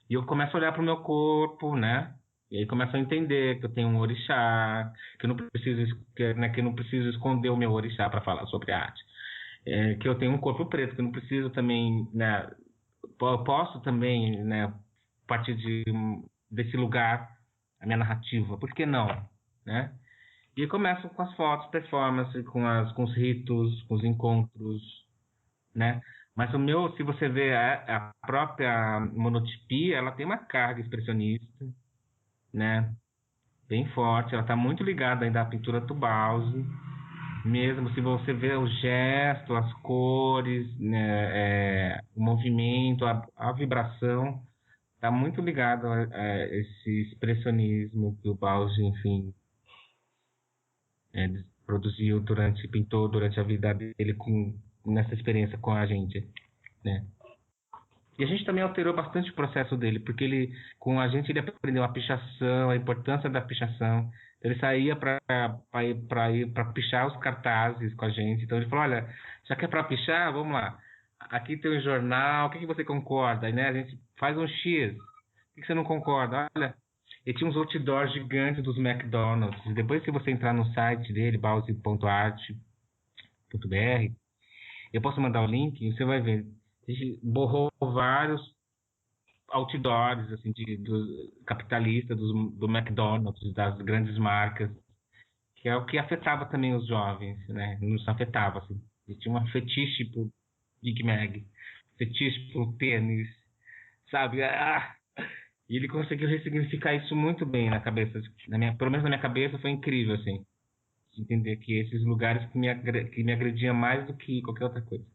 E eu começo a olhar para o meu corpo, né? E aí começo a entender que eu tenho um orixá, que eu não preciso, que eu não preciso esconder o meu orixá para falar sobre arte. Que eu tenho um corpo preto, que eu não preciso também, né? Posso também, né? A partir desse lugar, a minha narrativa. Por que não, né? E eu começo com as fotos, performance, com os ritos, com os encontros, né? Mas se você vê a própria monotipia, ela tem uma carga expressionista, né? Bem forte, ela está muito ligada ainda à pintura do Bauzi, mesmo se você vê o gesto, as cores, né, o movimento, a vibração, está muito ligado a esse expressionismo que o Bauzi, enfim, pintou durante a vida dele nessa experiência com a gente, né? E a gente também alterou bastante o processo dele, porque com a gente ele aprendeu a pichação, a importância da pichação. Ele saía para pichar os cartazes com a gente. Então ele falou, olha, já que é para pichar, vamos lá. Aqui tem um jornal, o que você concorda? Né? A gente faz um X. O que você não concorda? Olha, ele tinha uns outdoors gigantes dos McDonald's. Depois que você entrar no site dele, bauzi.arte.br, eu posso mandar o link e você vai ver. A gente borrou vários outdoors assim, do capitalista, do McDonald's, das grandes marcas, que é o que afetava também os jovens, né? Nos afetava, assim. Eles tinham um fetiche por Big Mac, fetiche por tênis, sabe? E ele conseguiu ressignificar isso muito bem na cabeça, pelo menos na minha cabeça foi incrível, assim, de entender que esses lugares que me agrediam mais do que qualquer outra coisa.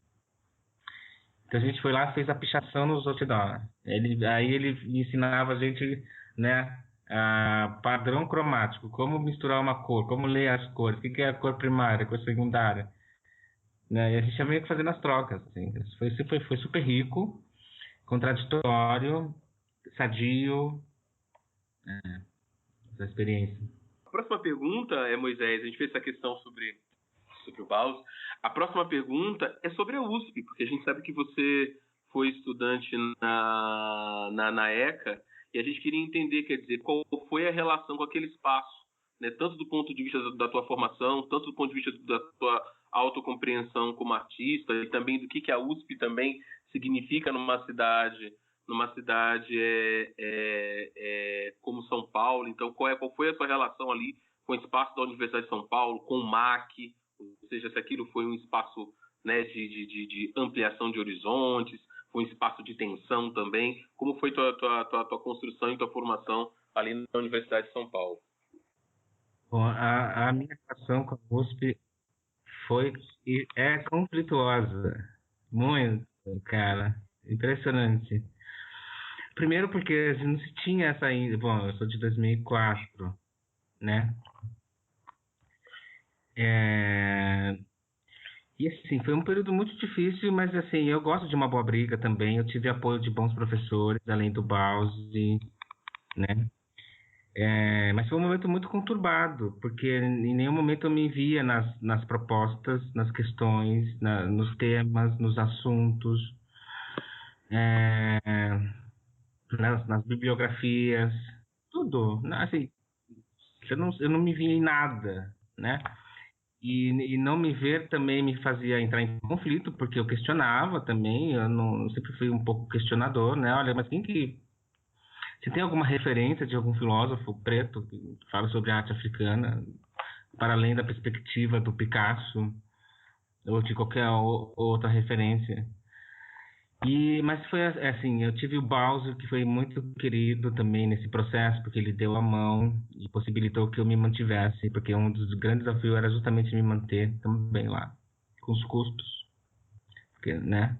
Então a gente foi lá e fez a pichação nos outdoors. Aí ele ensinava a gente, né, padrão cromático, como misturar uma cor, como ler as cores, o que é a cor primária, a cor secundária, né? E a gente ia meio que fazendo as trocas, assim. Foi super rico, contraditório, sadio, essa experiência. A próxima pergunta Moisés, a gente fez essa questão sobre o Baus. A próxima pergunta é sobre a USP, porque a gente sabe que você foi estudante na ECA, e a gente queria entender, quer dizer, qual foi a relação com aquele espaço, né? Tanto do ponto de vista da tua formação, tanto do ponto de vista da tua autocompreensão como artista, e também do que a USP também significa numa cidade como São Paulo. Então, qual foi a sua relação ali com o espaço da Universidade de São Paulo, com o MAC, ou seja, se aquilo foi um espaço, né, de ampliação de horizontes, foi um espaço de tensão também. Como foi tua construção e tua formação ali na Universidade de São Paulo? Bom, a minha relação com a USP foi e é conflituosa. Muito, cara. Impressionante. Primeiro porque a gente não se tinha essa ainda. Bom, eu sou de 2004, né? E assim, foi um período muito difícil, mas assim, eu gosto de uma boa briga também. Eu tive apoio de bons professores, além do Bausi, né? Mas foi um momento muito conturbado, porque em nenhum momento eu me via nas propostas, nas questões, nos temas, nos assuntos, é, nas bibliografias, tudo. Assim, eu não me via em nada, né? E não me ver também me fazia entrar em conflito, porque eu questionava também, eu sempre fui um pouco questionador, né? Olha, mas você tem alguma referência de algum filósofo preto que fala sobre a arte africana, para além da perspectiva do Picasso ou de qualquer outra referência? Mas foi assim, eu tive o Bowser, que foi muito querido também nesse processo, porque ele deu a mão e possibilitou que eu me mantivesse, porque um dos grandes desafios era justamente me manter também lá, com os custos, porque, né?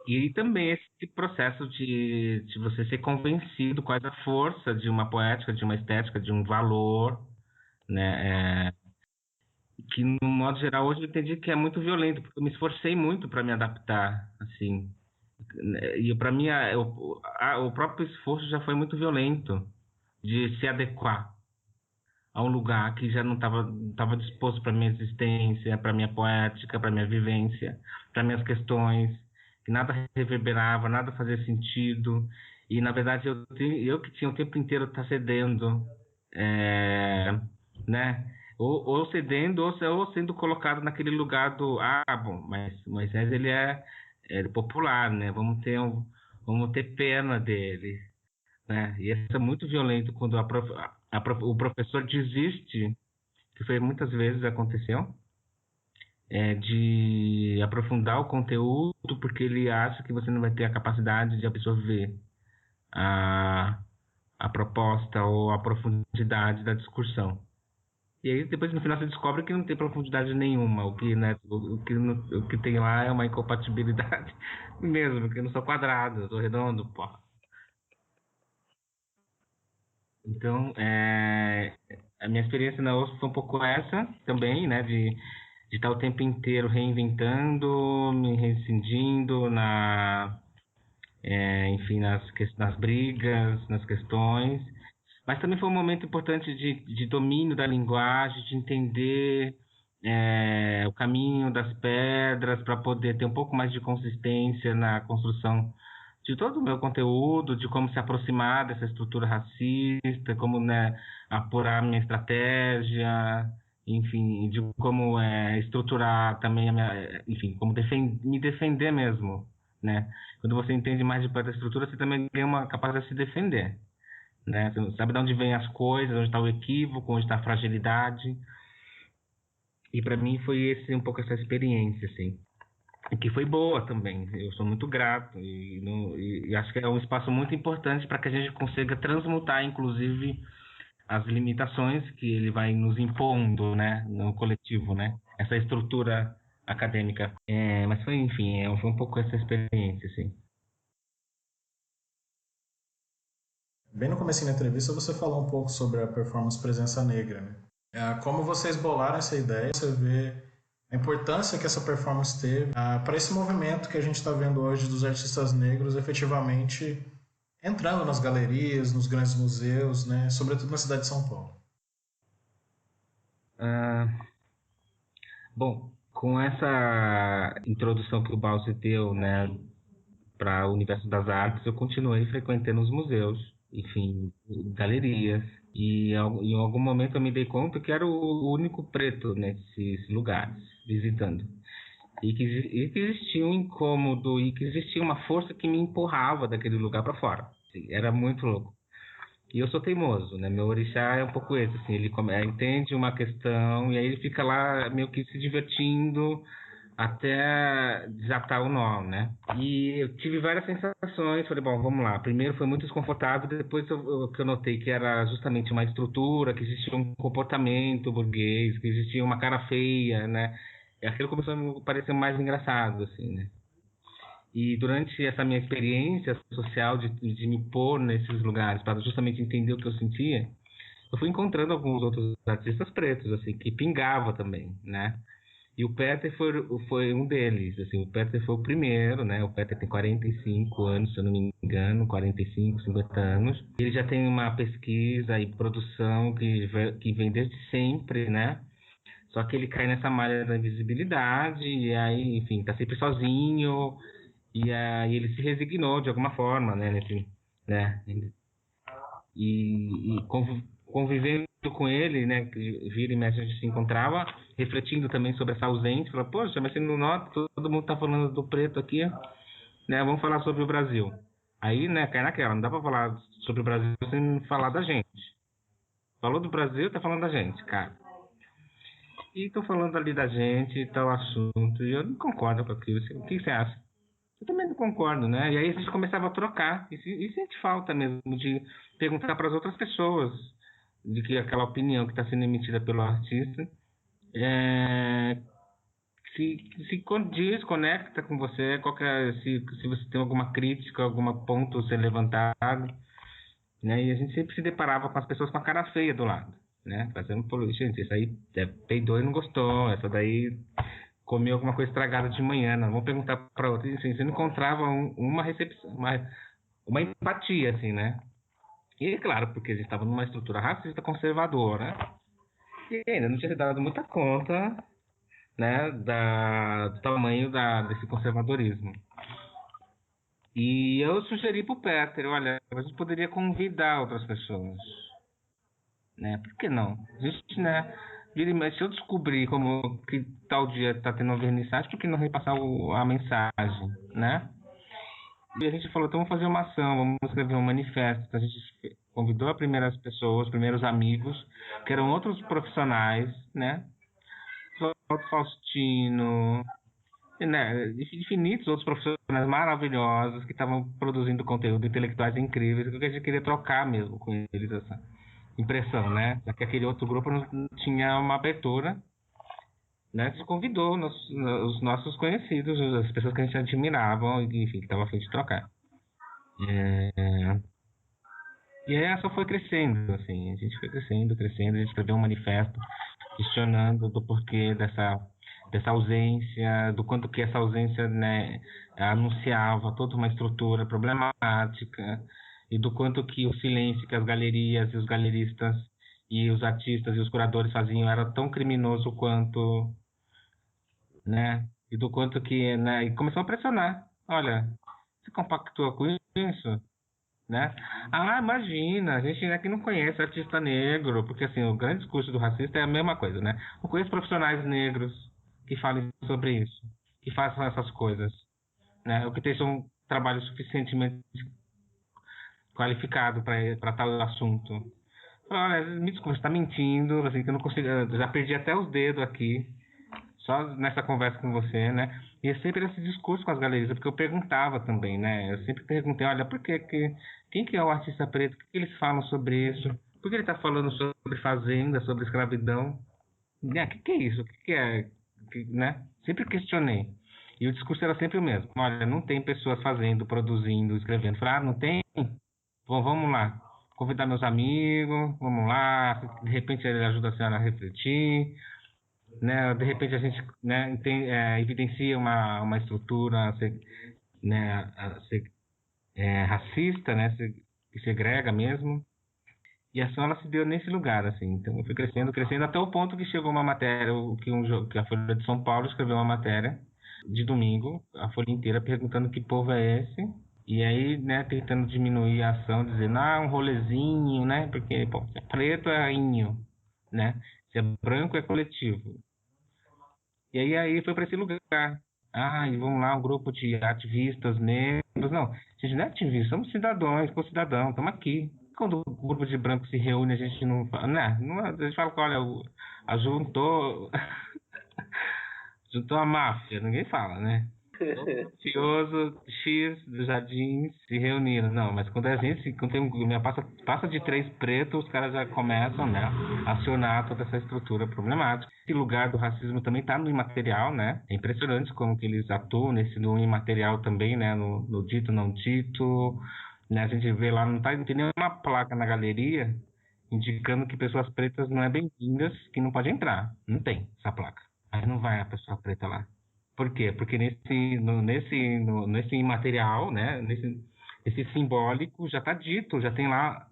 E também esse processo de você ser convencido quais a força de uma poética, de uma estética, de um valor, né? Que no modo geral hoje eu entendi que é muito violento, porque eu me esforcei muito para me adaptar, assim. E para mim o próprio esforço já foi muito violento de se adequar a um lugar que já não estava disposto para minha existência, para minha poética, para minha vivência, para minhas questões, que nada reverberava, nada fazia sentido. E na verdade eu que tinha o tempo inteiro estar cedendo, né? Ou cedendo ou sendo colocado naquele lugar do bom, mas Moisés ele é popular, né? Vamos ter pena dele, né? E isso é muito violento quando o professor desiste, que foi muitas vezes aconteceu, de aprofundar o conteúdo porque ele acha que você não vai ter a capacidade de absorver a proposta ou a profundidade da discussão. E aí depois no final você descobre que não tem profundidade nenhuma, né, o que tem lá é uma incompatibilidade mesmo, porque eu não sou quadrado, eu sou redondo, pô. Então, a minha experiência na USP foi um pouco essa também, né, de estar o tempo inteiro reinventando, me rescindindo enfim, nas brigas, nas questões. Mas também foi um momento importante de domínio da linguagem, de entender o caminho das pedras para poder ter um pouco mais de consistência na construção de todo o meu conteúdo, de como se aproximar dessa estrutura racista, como, né, apurar minha estratégia, enfim, de como estruturar também enfim, como me defender mesmo, né? Quando você entende mais de perto da estrutura, você também ganha uma capacidade de se defender, né? Você sabe de onde vêm as coisas, onde está o equívoco, onde está a fragilidade. E para mim foi um pouco essa experiência, assim, que foi boa também. Eu sou muito grato e acho que é um espaço muito importante para que a gente consiga transmutar, inclusive, as limitações que ele vai nos impondo, né, no coletivo, né? Essa estrutura acadêmica. Mas foi, enfim, foi um pouco essa experiência, assim. Bem no começo da entrevista você falou um pouco sobre a performance presença negra, né? Como vocês bolaram essa ideia, você vê a importância que essa performance teve para esse movimento que a gente está vendo hoje dos artistas negros efetivamente entrando nas galerias, nos grandes museus, né? Sobretudo na cidade de São Paulo. Bom, com essa introdução que o Bausi deu, né, para o universo das artes, eu continuei frequentando os museus, enfim, galerias, e em algum momento eu me dei conta que era o único preto nesses lugares, visitando. E que existia um incômodo e que existia uma força que me empurrava daquele lugar para fora. Assim, era muito louco. E eu sou teimoso, né? Meu orixá é um pouco esse, assim, ele entende uma questão e aí ele fica lá meio que se divertindo até desatar o nó, né? E eu tive várias sensações, falei, bom, vamos lá. Primeiro foi muito desconfortável, depois que eu notei que era justamente uma estrutura, que existia um comportamento burguês, que existia uma cara feia, né? E aquilo começou a me parecer mais engraçado, assim, né? E durante essa minha experiência social de me pôr nesses lugares para justamente entender o que eu sentia, eu fui encontrando alguns outros artistas pretos, assim, que pingava também, né? E o Peter foi um deles, assim, o Peter foi o primeiro, né? O Peter tem 45 anos, se eu não me engano, 45, 50 anos. Ele já tem uma pesquisa e produção que vem desde sempre, né? Só que ele cai nessa malha da invisibilidade e aí, enfim, tá sempre sozinho. E aí ele se resignou de alguma forma, né? Né? E convivendo com ele, né? Vira e mexe a gente se encontrava, refletindo também sobre essa ausência. Falava, poxa, mas você não nota, todo mundo tá falando do preto aqui, né? Vamos falar sobre o Brasil. Aí, né, cai naquela, não dá pra falar sobre o Brasil sem falar da gente. Falou do Brasil, tá falando da gente, cara. E tô falando ali da gente, tal assunto, e eu não concordo com aquilo. O que você acha? Eu também não concordo, né? E aí a gente começava a trocar. E sente falta mesmo de perguntar para as outras pessoas de que aquela opinião que está sendo emitida pelo artista se condiz, conecta com você, se você tem alguma crítica, algum ponto a ser levantado, né? E a gente sempre se deparava com as pessoas com a cara feia do lado, né? Fazendo, gente, isso aí peidou e não gostou, essa daí comeu alguma coisa estragada de manhã, não, vamos perguntar para outra, assim, você não encontrava uma recepção, uma empatia, assim, né? E claro, porque a gente estava numa estrutura racista conservadora, e ainda não tinha se dado muita conta, né, do tamanho desse conservadorismo. E eu sugeri para o Peter, olha, a gente poderia convidar outras pessoas, né? Por que não? A gente, né? Se eu descobrir como que tal dia está tendo uma vernissagem, por que não repassar a mensagem, né? E a gente falou, então vamos fazer uma ação, vamos escrever um manifesto. Então a gente convidou as primeiras pessoas, os primeiros amigos, que eram outros profissionais, né? Faustino, né? Infinitos outros profissionais maravilhosos que estavam produzindo conteúdo, intelectuais incríveis, que a gente queria trocar mesmo com eles, essa impressão, né? Já que aquele outro grupo não tinha uma abertura, né? A gente convidou os nossos conhecidos, as pessoas que a gente admirava, enfim, que estavam a fim de trocar. E aí ela só foi crescendo, assim, a gente foi crescendo, a gente escreveu um manifesto questionando do porquê dessa ausência, do quanto que essa ausência, né, anunciava toda uma estrutura problemática, e do quanto que o silêncio que as galerias e os galeristas e os artistas e os curadores faziam era tão criminoso quanto, né? E do quanto que, né? E começou a pressionar. Olha, você compactua com isso, né? Ah, imagina, a gente aqui não conhece artista negro, porque assim, o grande discurso do racista é a mesma coisa, né? Não conheço profissionais negros que falem sobre isso, que façam essas coisas, né? O que tem um trabalho suficientemente qualificado para tal assunto. Olha, me desculpa, você está mentindo, assim, que eu não consigo, eu já perdi até os dedos aqui, só nessa conversa com você, né? E é sempre esse discurso com as galerias, porque eu perguntava também, né? Eu sempre perguntei, olha, quem que é o artista preto? O que eles falam sobre isso? Por que ele está falando sobre fazenda, sobre escravidão? O que é isso? O que é, né? Sempre questionei. E o discurso era sempre o mesmo. Olha, não tem pessoas fazendo, produzindo, escrevendo. Falei, não tem? Bom, vamos lá. convidar meus amigos, vamos lá, de repente ele ajuda a senhora a refletir, né? De repente a gente, né, evidencia uma estrutura, né, racista, né, que segrega mesmo. E a ação ela se deu nesse lugar, assim. Então eu fui crescendo até o ponto que chegou uma matéria, que a Folha de São Paulo escreveu uma matéria de domingo, a Folha inteira, perguntando que povo é esse. E aí, né, tentando diminuir a ação, dizendo, um rolezinho, né? Porque, pô, se é preto é inho, né? Se é branco é coletivo. E aí foi para esse lugar. E vamos lá, um grupo de ativistas negros. Não, a gente não é ativista, somos cidadãos, cidadão, estamos aqui. Quando o grupo de brancos se reúne, a gente não fala, né? A gente fala que, olha, juntou a máfia, ninguém fala, né? O mafioso X dos Jardins se reuniram. Não, mas quando passa de 3 pretos, os caras já começam, né, a acionar toda essa estrutura problemática. Esse lugar do racismo também está no imaterial, né? É impressionante como que eles atuam no imaterial também, né? No dito, não dito. Né? A gente vê lá, não tem nenhuma placa na galeria indicando que pessoas pretas não é bem-vindas, que não pode entrar. Não tem essa placa. Aí não vai a pessoa preta lá. Por quê? Porque nesse imaterial, né, esse simbólico já está dito, já tem lá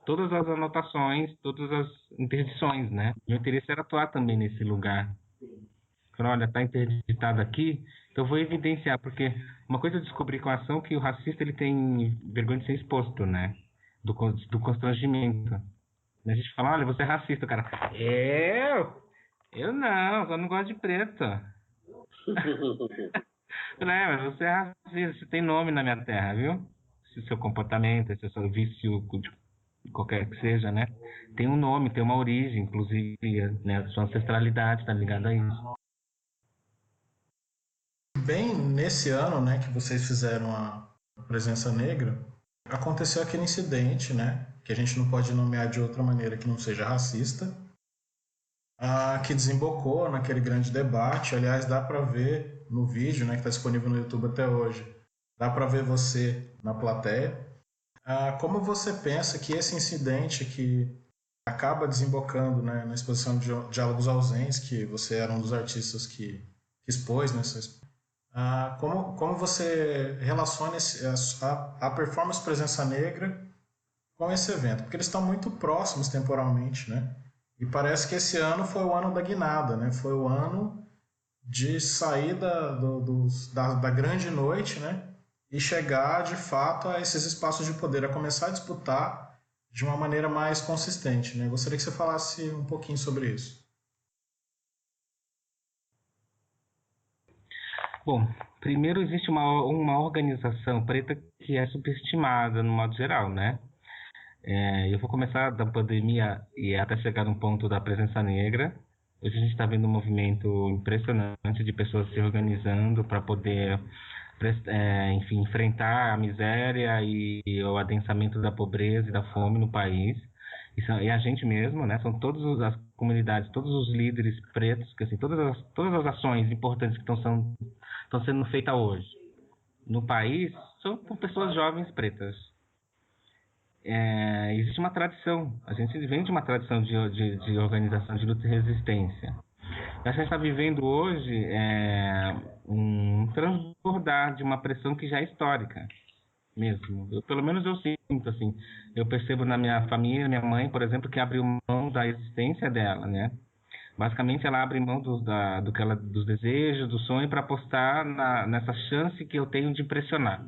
todas as anotações, todas as interdições, né? Meu interesse era atuar também nesse lugar. Olha, está interditado aqui, então eu vou evidenciar, porque uma coisa eu descobri com a ação que o racista ele tem vergonha de ser exposto, né? Do constrangimento. A gente fala, olha, você é racista, cara. Eu não, só não gosto de preto. Mas você é racista, você tem nome na minha terra, viu? Se o seu comportamento, se o seu vício, qualquer que seja, né? Tem um nome, tem uma origem, inclusive, né? A sua ancestralidade está ligada a isso. Bem nesse ano, né, que vocês fizeram a presença negra, aconteceu aquele incidente, né, que a gente não pode nomear de outra maneira que não seja racista, que desembocou naquele grande debate. Aliás, dá para ver no vídeo, né, que está disponível no YouTube até hoje, dá para ver você na plateia. Como você pensa que esse incidente que acaba desembocando, né, na exposição de Diálogos Ausentes, que você era um dos artistas que expôs nessa exposição, como você relaciona a performance Presença Negra com esse evento? Porque eles estão muito próximos temporalmente, né? E parece que esse ano foi o ano da guinada, né? Foi o ano de sair da grande noite, né? E chegar, de fato, a esses espaços de poder, a começar a disputar de uma maneira mais consistente, né? Gostaria que você falasse um pouquinho sobre isso. Bom, primeiro existe uma organização preta que é subestimada no modo geral, né? Eu vou começar da pandemia e até chegar no ponto da presença negra. Hoje a gente está vendo um movimento impressionante de pessoas se organizando para poder, enfim, enfrentar a miséria e o adensamento da pobreza e da fome no país. E a gente mesmo, né? São todas as comunidades, todos os líderes pretos, que assim, todas as ações importantes que estão sendo feitas hoje no país são por pessoas jovens pretas. Existe uma tradição, a gente vem de uma tradição de organização de luta e resistência. A gente está vivendo hoje um transbordar de uma pressão que já é histórica mesmo. Pelo menos eu sinto, assim, eu percebo na minha família, minha mãe, por exemplo, que abriu mão da existência dela, né? Basicamente ela abre mão dos desejos, do sonho, para apostar nessa chance que eu tenho de impressionar.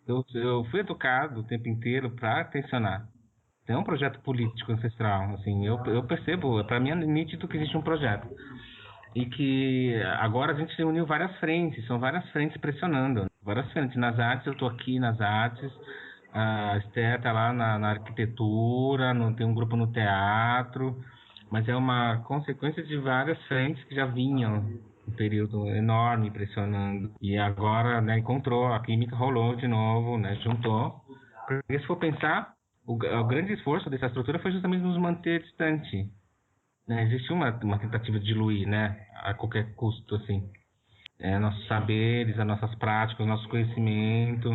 Eu fui educado o tempo inteiro para tensionar. É um projeto político ancestral, assim, eu percebo, para mim é nítido que existe um projeto. E que agora a gente uniu várias frentes, são várias frentes pressionando. Várias frentes. Nas artes, eu estou aqui nas artes, a Esther está lá na arquitetura, tem um grupo no teatro, mas é uma consequência de várias frentes que já vinham um período enorme pressionando. E agora, né, encontrou, a química rolou de novo, né, juntou. Porque se for pensar, o grande esforço dessa estrutura foi justamente nos manter distante. Existe uma tentativa de diluir, né, a qualquer custo, assim, nossos saberes, as nossas práticas, o nosso conhecimento,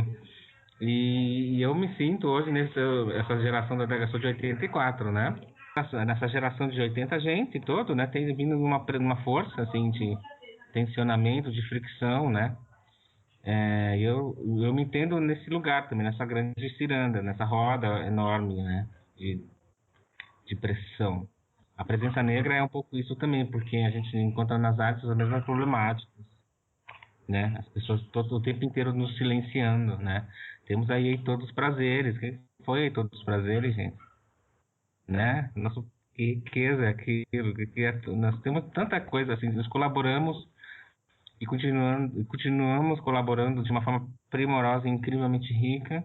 E eu me sinto hoje essa geração da delegação de 84, né? Nessa geração de 80, a gente todo, né, tem vindo numa força, assim, de tensionamento, de fricção, né? Eu me entendo nesse lugar também, nessa grande ciranda, nessa roda enorme, né, de pressão. A presença negra é um pouco isso também, porque a gente encontra nas artes as mesmas problemáticas, né? As pessoas todo o tempo inteiro nos silenciando, né? Temos aí todos os prazeres. Que foi aí todos os prazeres, gente? Né? Nossa, que riqueza é aquilo. Nós temos tanta coisa assim, nós colaboramos e continuamos colaborando de uma forma primorosa e incrivelmente rica.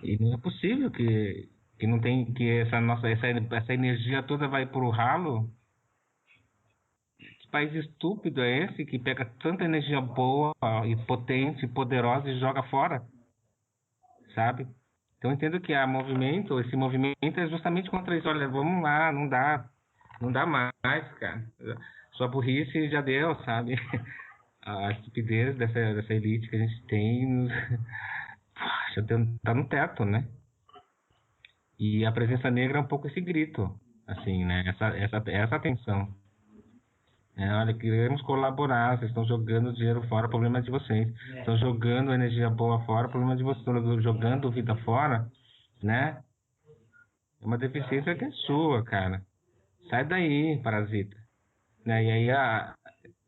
E não é possível que não tem que essa energia toda vai pro ralo. Que país estúpido é esse que pega tanta energia boa e potente, poderosa e joga fora, sabe? Então eu entendo que esse movimento é justamente contra isso. Olha, vamos lá, não dá mais, cara. Sua burrice já deu, sabe? A estupidez dessa elite que a gente tem já tá no teto, né? E a presença negra é um pouco esse grito, assim, né? Essa tensão. Olha, queremos colaborar, vocês estão jogando dinheiro fora, problema é de vocês. Estão jogando energia boa fora, problema é de vocês. Estão jogando vida fora, né? É uma deficiência que é sua, cara. Sai daí, parasita. Né? E aí,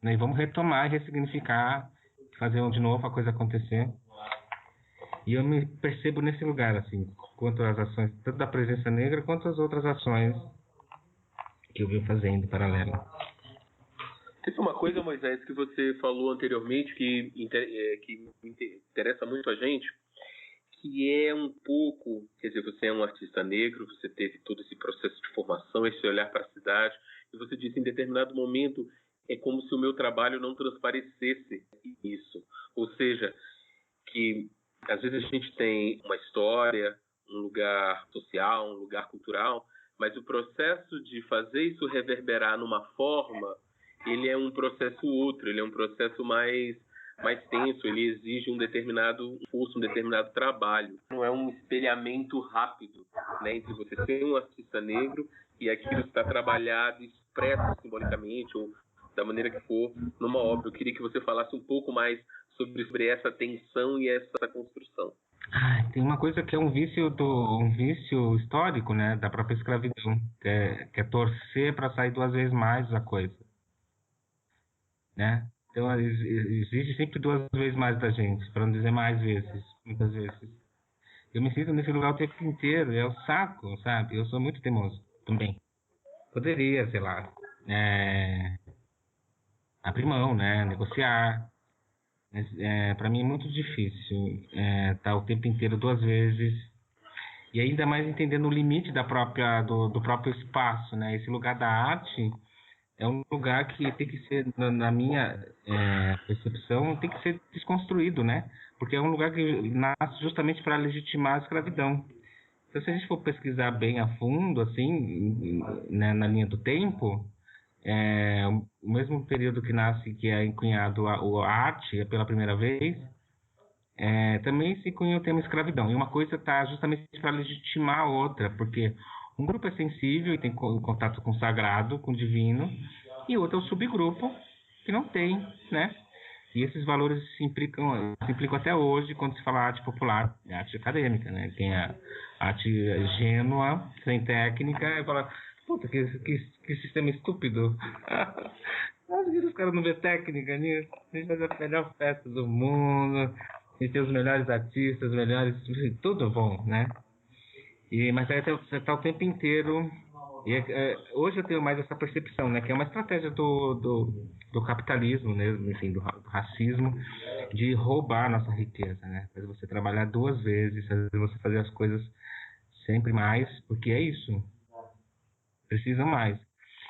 né? Vamos retomar, ressignificar, fazer de novo a coisa acontecer. E eu me percebo nesse lugar, assim, quanto às ações, tanto da presença negra, quanto às outras ações que eu venho fazendo em paralelo. Teve uma coisa, Moisés, que você falou anteriormente que interessa muito a gente, que é um pouco, quer dizer, você é um artista negro, você teve todo esse processo de formação, esse olhar para a cidade, e você disse em determinado momento, é como se o meu trabalho não transparecesse isso. Ou seja, que às vezes a gente tem uma história, um lugar social, um lugar cultural, mas o processo de fazer isso reverberar numa forma, ele é um processo outro, ele é um processo mais tenso, ele exige um determinado esforço, um determinado trabalho. Não é um espelhamento rápido, né, entre você ser um artista negro e aquilo está trabalhado, expresso simbolicamente ou da maneira que for numa obra. Eu queria que você falasse um pouco mais sobre essa tensão e essa construção. Tem uma coisa que é um vício histórico, né, da própria escravidão, que é torcer para sair 2 vezes mais a coisa, né? Então exige sempre 2 vezes mais da gente, para não dizer mais vezes, muitas vezes. Eu me sinto nesse lugar o tempo inteiro, é o saco, sabe? Eu sou muito teimoso também. Poderia, sei lá, abrir mão, né, negociar. Mas para mim é muito difícil estar o tempo inteiro 2 vezes. E ainda mais entendendo o limite do próprio espaço, né? Esse lugar da arte é um lugar que tem que ser, na minha percepção, tem que ser desconstruído, né? Porque é um lugar que nasce justamente para legitimar a escravidão. Então, se a gente for pesquisar bem a fundo, assim, né, na linha do tempo, o mesmo período que é encunhado a arte pela primeira vez, também se cunha o termo escravidão. E uma coisa está justamente para legitimar a outra, porque um grupo é sensível e tem contato com o sagrado, com o divino, e outro é o subgrupo que não tem, né? E esses valores se implicam até hoje quando se fala arte popular, arte acadêmica, né? Tem a arte ingênua, sem técnica, e fala, puta, que sistema estúpido. Acho que os caras não vê técnica nisso. A gente faz a melhor festa do mundo, a gente tem os melhores artistas, os melhores, tudo bom, né? Mas aí você tá o tempo inteiro. Hoje eu tenho mais essa percepção, né? Que é uma estratégia do capitalismo, né? Enfim, do racismo, de roubar a nossa riqueza, né? Fazer você trabalhar 2 vezes, fazer você fazer as coisas sempre mais, porque é isso. Precisa mais.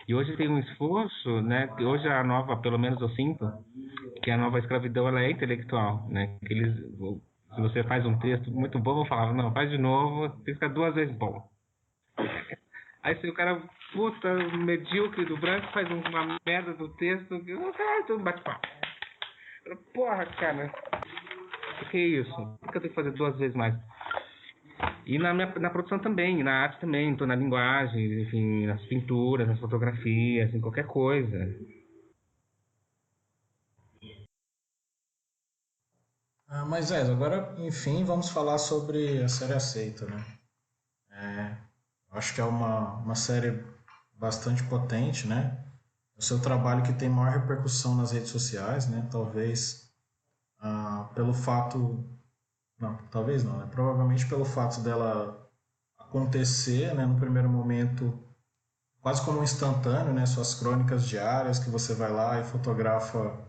E hoje tem um esforço, né? Que hoje a nova, pelo menos eu sinto, que a nova escravidão ela é intelectual, né? Que se você faz um texto muito bom, vão falar, não, faz de novo, tem que ficar 2 vezes bom. Aí se o cara, puta, medíocre do branco, faz uma merda do texto, tu bate papo. Porra, cara, o que é isso? Por que eu tenho que fazer 2 vezes mais? E na produção também, na arte também, então na linguagem, enfim, nas pinturas, nas fotografias, em qualquer coisa. Moisés, agora, enfim, vamos falar sobre a série Aceita, né? Acho que é uma série bastante potente, né? O seu trabalho que tem maior repercussão nas redes sociais, né? Talvez pelo fato... Não, talvez não, né? Provavelmente pelo fato dela acontecer, né, no primeiro momento, quase como um instantâneo, né? Suas crônicas diárias, que você vai lá e fotografa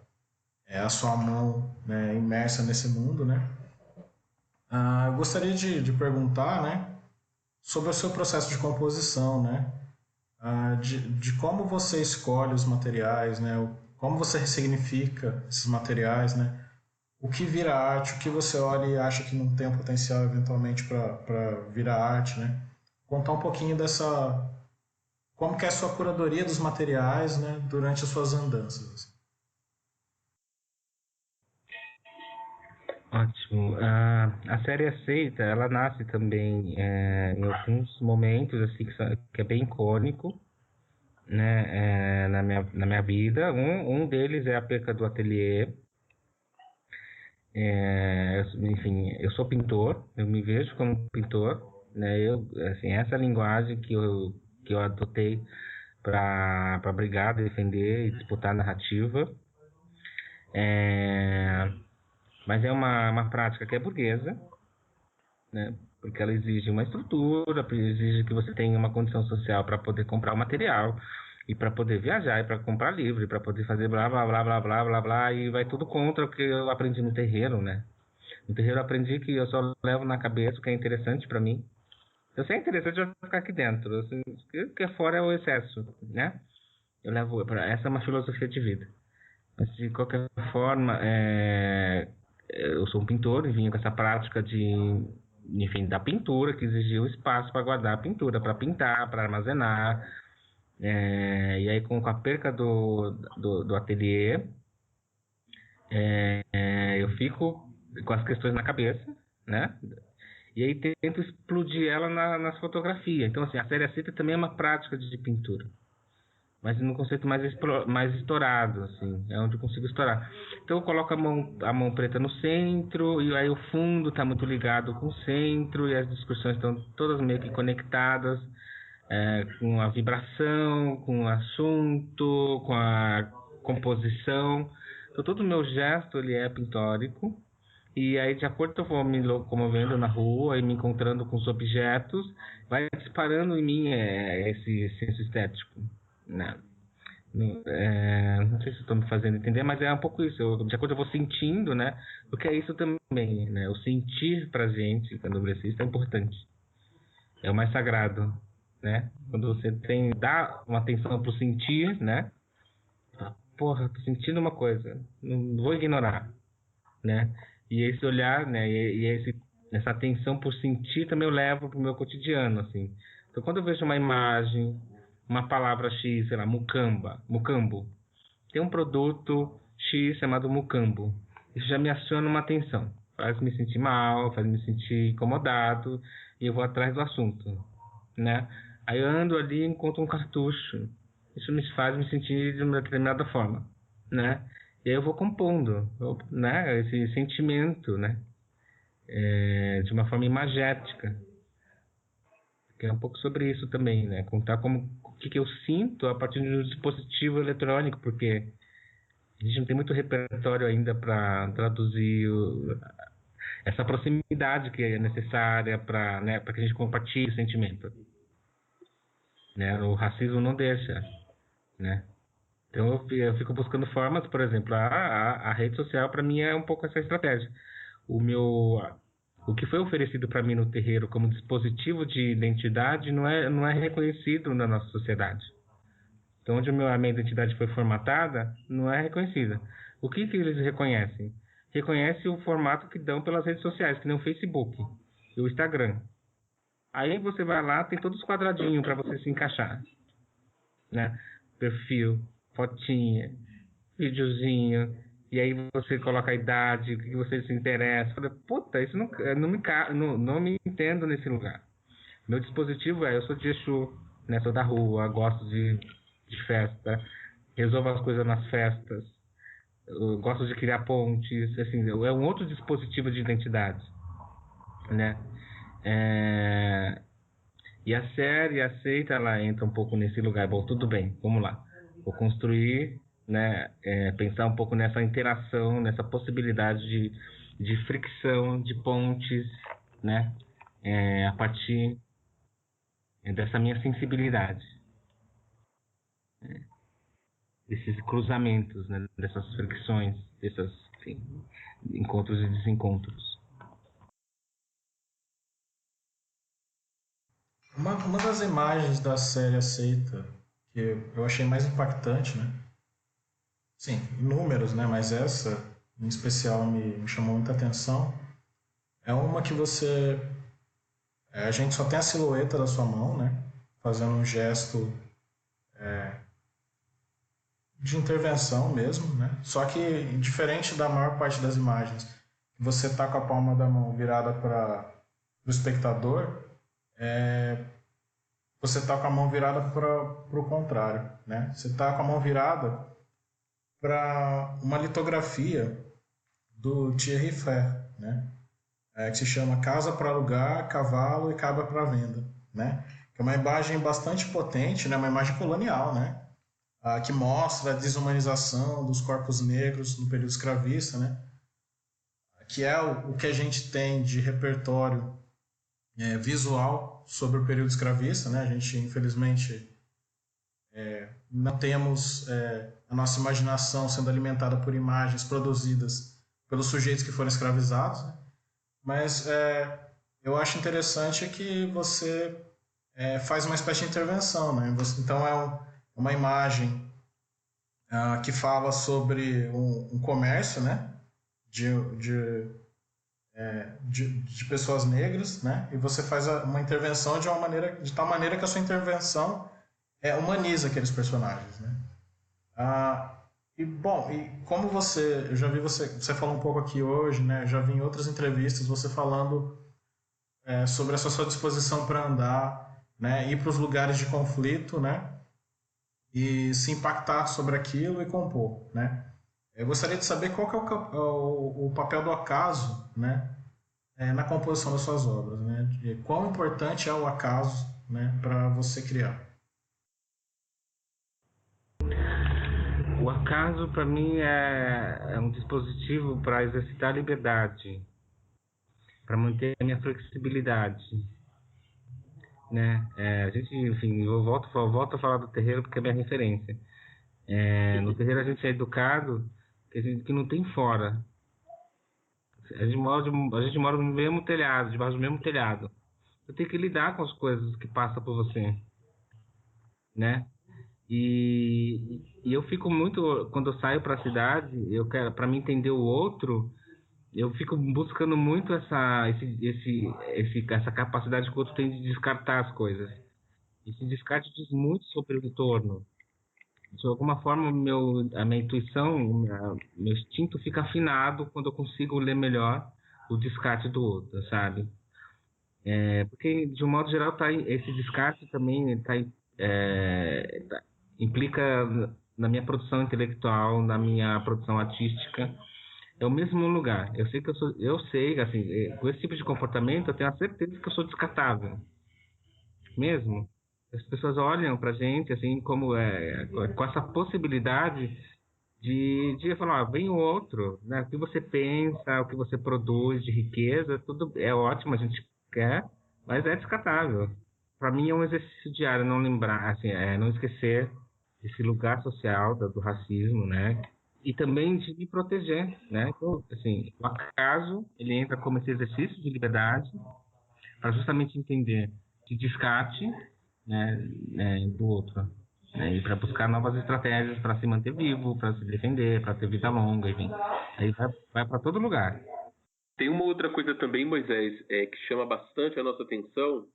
a sua mão, né, imersa nesse mundo, né? Eu gostaria de perguntar, né, sobre o seu processo de composição, né? De como você escolhe os materiais, né? Como você ressignifica esses materiais, né? O que vira arte, o que você olha e acha que não tem um potencial eventualmente para virar arte, né? Contar um pouquinho dessa... Como que é a sua curadoria dos materiais, né, durante as suas andanças. Ótimo. A série Aceita, ela nasce também em alguns momentos assim que é bem icônico, né, na minha vida. Um deles é a perca do ateliê. Enfim, eu sou pintor, eu me vejo como pintor, né? Assim, essa linguagem que eu adotei para brigar, defender e disputar a narrativa. Mas é uma prática que é burguesa, né? Porque ela exige uma estrutura, exige que você tenha uma condição social para poder comprar o material, e para poder viajar, e para comprar livro, para poder fazer blá, blá, blá, blá, blá, blá, blá, e vai tudo contra o que eu aprendi no terreiro, né? No terreiro eu aprendi que eu só levo na cabeça o que é interessante para mim. Se eu sei interessante, eu vou ficar aqui dentro. O que é fora é o excesso, né? Eu levo essa é uma filosofia de vida. Mas de qualquer forma, eu sou um pintor e vim com essa prática enfim, da pintura, que exigia o espaço para guardar a pintura, para pintar, para armazenar. E aí, com a perca do ateliê, eu fico com as questões na cabeça, né? E aí tento explodir ela nas fotografias. Então, assim, a série Aceita também é uma prática de pintura, mas num conceito mais estourado, assim, é onde eu consigo estourar. Então eu coloco a mão preta no centro, e aí o fundo está muito ligado com o centro, e as discussões estão todas meio que conectadas, com a vibração, com o assunto, com a composição. Então todo o meu gesto ele é pintórico, e aí de acordo que eu vou me locomovendo na rua e me encontrando com os objetos, vai disparando em mim esse senso estético. Não. Não sei se estou me fazendo entender, mas é um pouco isso. De acordo eu vou sentindo, né? Porque é isso também, né? O sentir pra gente, candomblessista, é importante. É o mais sagrado, né? Quando você dá uma atenção pro sentir, né? Porra, tô sentindo uma coisa, não vou ignorar, né? E esse olhar, né? Essa atenção por sentir também eu levo pro meu cotidiano, assim. Então quando eu vejo uma imagem, uma palavra X, sei lá, mucambo. Tem um produto X chamado mucambo. Isso já me aciona uma atenção. Faz me sentir mal, faz me sentir incomodado, e eu vou atrás do assunto, né? Aí eu ando ali e encontro um cartucho. Isso me faz me sentir de uma determinada forma, né? E aí eu vou compondo, né? Esse sentimento, né? De uma forma imagética. Que é um pouco sobre isso também, né? Contar o que eu sinto a partir de um dispositivo eletrônico, porque a gente não tem muito repertório ainda para traduzir essa proximidade que é necessária para, né, que a gente compartilhe o sentimento, né? O racismo não deixa, né? Então eu fico buscando formas, por exemplo, a rede social para mim é um pouco essa estratégia. O que foi oferecido para mim no terreiro como dispositivo de identidade não é reconhecido na nossa sociedade. Então, onde a minha identidade foi formatada, não é reconhecida. O que eles reconhecem? Reconhece o formato que dão pelas redes sociais, que nem o Facebook e o Instagram. Aí você vai lá, tem todos os quadradinhos para você se encaixar, né? Perfil, fotinha, videozinho, e aí você coloca a idade, o que você se interessa. Eu falei, puta, isso não me entendo nesse lugar. Meu dispositivo eu sou de Exu, né? Sou da rua, gosto de festa, resolvo as coisas nas festas, eu gosto de criar pontes, assim, é um outro dispositivo de identidade, né? E a série aceita, ela entra um pouco nesse lugar. Bom, tudo bem, vamos lá. Vou construir, né? Pensar um pouco nessa interação, nessa possibilidade de fricção, de pontes, né? A partir dessa minha sensibilidade, desses cruzamentos, né? Dessas fricções, desses, enfim, encontros e desencontros. Uma das imagens da série aceita que eu achei mais impactante, né? Sim, inúmeros, né? Mas essa, em especial, me chamou muita atenção. É uma que você... a gente só tem a silhueta da sua mão, né? Fazendo um gesto de intervenção mesmo, né? Só que, diferente da maior parte das imagens, você tá com a palma da mão virada para o espectador, você tá com a mão virada para o contrário, né? Você tá com a mão virada para uma litografia do Thierry Frère, né? Que se chama Casa para Alugar, Cavalo e Cabra para Venda, né? Que é uma imagem bastante potente, né? Uma imagem colonial, né? Que mostra a desumanização dos corpos negros no período escravista, né? Que é o que a gente tem de repertório visual sobre o período escravista, né? A gente, infelizmente, não temos a nossa imaginação sendo alimentada por imagens produzidas pelos sujeitos que foram escravizados, né? Mas eu acho interessante que você faz uma espécie de intervenção, né? Então é uma imagem que fala sobre um comércio, né? De pessoas negras, né? E você faz uma intervenção de tal maneira que a sua intervenção humaniza aqueles personagens, né? E como eu já vi você falou um pouco aqui hoje, né? Eu já vi em outras entrevistas você falando sobre essa sua disposição para andar, né? Ir para os lugares de conflito, né? E se impactar sobre aquilo e compor, né? Eu gostaria de saber qual que é o papel do acaso, né? Na composição das suas obras, né? E quão importante é o acaso, né? Para você criar. O acaso, para mim, é um dispositivo para exercitar a liberdade, para manter a minha flexibilidade, né? A gente, enfim, eu volto a falar do terreiro porque é minha referência. No terreiro a gente é educado que não tem fora. A gente mora no mesmo telhado, debaixo do mesmo telhado. Você tem que lidar com as coisas que passam por você, né? E eu fico muito, quando eu saio para a cidade, para me entender o outro, eu fico buscando muito essa capacidade que o outro tem de descartar as coisas. Esse descarte diz muito sobre o entorno. De alguma forma, a minha intuição, meu instinto fica afinado quando eu consigo ler melhor o descarte do outro, sabe? Porque, de um modo geral, esse descarte também implica na minha produção intelectual, na minha produção artística. É o mesmo lugar. Eu sei, assim, com esse tipo de comportamento, eu tenho a certeza que eu sou descartável. Mesmo. As pessoas olham pra gente, assim, como com essa possibilidade de falar, vem o outro, né? O que você pensa, o que você produz de riqueza, tudo é ótimo, a gente quer, mas é descartável. Para mim é um exercício diário não lembrar, assim, não esquecer esse lugar social do racismo, né? E também de me proteger, né? Então, assim, o acaso, ele entra como esse exercício de liberdade para justamente entender de descarte, né, do outro, né? E para buscar novas estratégias para se manter vivo, para se defender, para ter vida longa, enfim. Aí vai para todo lugar. Tem uma outra coisa também, Moisés, que chama bastante a nossa atenção,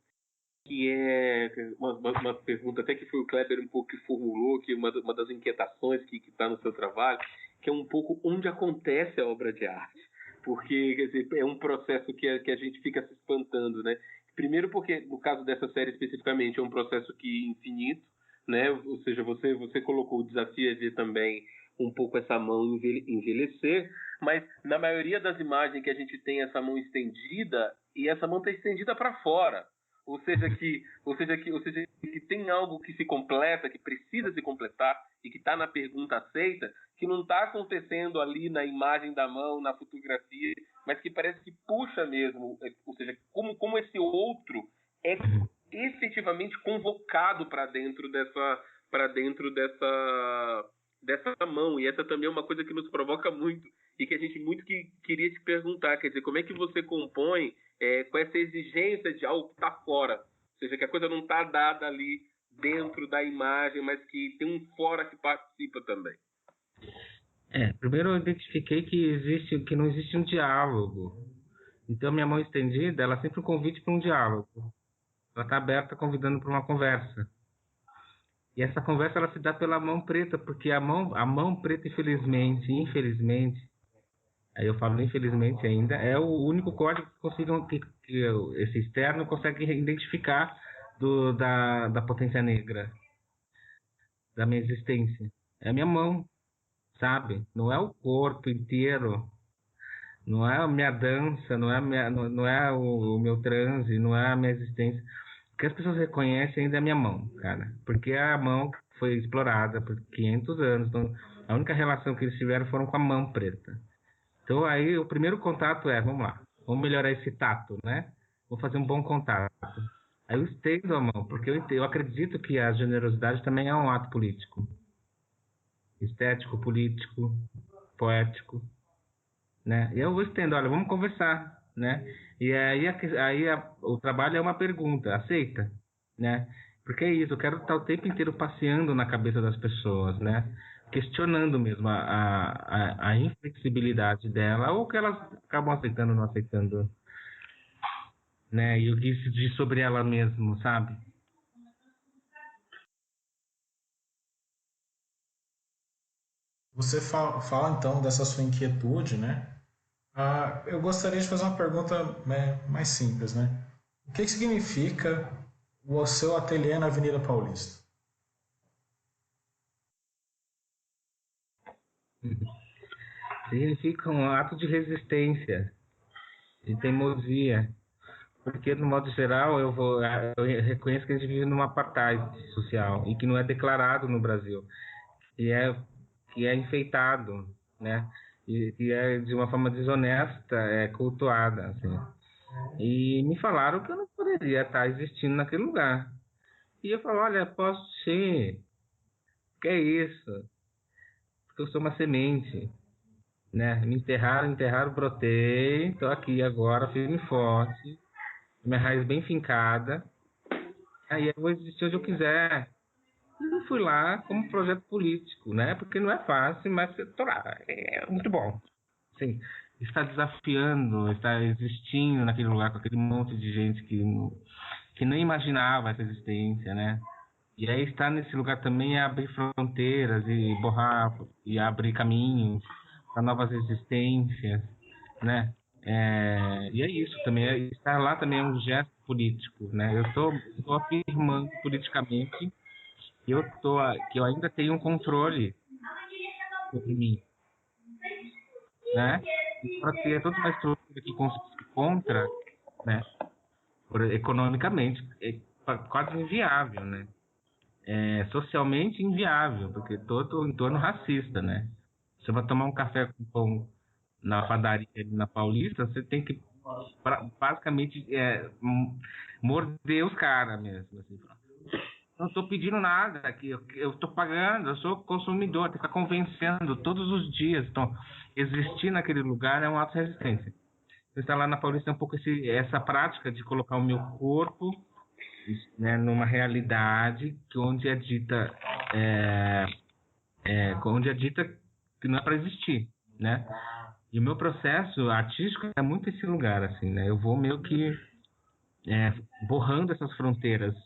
que é uma pergunta até que foi o Kleber um pouco que formulou, que uma das inquietações que está no seu trabalho, que é um pouco onde acontece a obra de arte. Porque, quer dizer, é um processo que a gente fica se espantando, né? Primeiro porque, no caso dessa série especificamente, é um processo que é infinito, né? Ou seja, você colocou o desafio de ver também um pouco essa mão envelhecer, mas na maioria das imagens que a gente tem essa mão estendida, e essa mão está estendida para fora. Ou seja, que tem algo que se completa, que precisa se completar e que está na pergunta aceita, que não está acontecendo ali na imagem da mão, na fotografia, mas que parece que puxa mesmo. Ou seja, como esse outro é efetivamente convocado para dentro dessa mão. E essa também é uma coisa que nos provoca muito e que a gente muito queria te perguntar, quer dizer, como é que você compõe com essa exigência de algo que está fora, ou seja, que a coisa não está dada ali dentro da imagem, mas que tem um fora que participa também. Primeiro eu identifiquei que não existe um diálogo. Então minha mão estendida, ela é sempre um convite para um diálogo. Ela está aberta, convidando para uma conversa. E essa conversa ela se dá pela mão preta, porque a mão preta, infelizmente, aí eu falo infelizmente ainda, é o único código que esse externo consegue identificar da potência negra, da minha existência. É a minha mão, sabe? Não é o corpo inteiro, não é a minha dança, não é o meu transe, não é a minha existência. O que as pessoas reconhecem ainda é a minha mão, cara. Porque é a mão que foi explorada por 500 anos. Então, a única relação que eles tiveram foram com a mão preta. Então, aí, o primeiro contato vamos lá, vamos melhorar esse tato, né? Vou fazer um bom contato. Aí eu estendo a mão, porque eu acredito que a generosidade também é um ato político. Estético, político, poético, né? E eu vou estendo, olha, vamos conversar, né? E aí, o trabalho é uma pergunta, aceita, né? Porque é isso, eu quero estar o tempo inteiro passeando na cabeça das pessoas, né? Questionando mesmo a inflexibilidade dela, ou que elas acabam aceitando ou não aceitando, né? E o que isso diz sobre ela mesmo, sabe? Você fala então dessa sua inquietude, né? Eu gostaria de fazer uma pergunta mais simples, né? O que significa o seu ateliê na Avenida Paulista? Significa um ato de resistência, de teimosia, porque no modo geral eu reconheço que a gente vive numa apartheid social e que não é declarado no Brasil, que é enfeitado, né? E é de uma forma desonesta, cultuada, assim. E me falaram que eu não poderia estar existindo naquele lugar. E eu falo, olha, posso ser. Que é isso? Porque eu sou uma semente, né? Me enterraram, brotei, estou aqui agora, firme e forte, minha raiz bem fincada. Aí eu vou existir onde eu quiser. E eu fui lá como projeto político, né? Porque não é fácil, mas tô lá. É muito bom. Assim, está desafiando, está existindo naquele lugar com aquele monte de gente que não imaginava essa existência, né? E aí estar nesse lugar também é abrir fronteiras e borrar e abrir caminhos para novas existências, né? E é isso também. Estar lá também é um gesto político, né? Eu estou afirmando politicamente que eu ainda tenho um controle sobre mim, né? E para ter toda uma estrutura que contra, né? Economicamente é quase inviável, né? Socialmente inviável, porque todo o entorno racista, né? Você vai tomar um café com pão na padaria na Paulista, você tem que basicamente morder os caras mesmo, assim. Não estou pedindo nada aqui, eu estou pagando, eu sou consumidor, tem que ficar convencendo todos os dias. Então, existir naquele lugar é um ato de resistência. Você está lá na Paulista, é um pouco essa prática de colocar o meu corpo, né, numa realidade onde é dita que não é para existir, né? E o meu processo artístico é muito esse lugar, assim, né? Eu vou meio que borrando essas fronteiras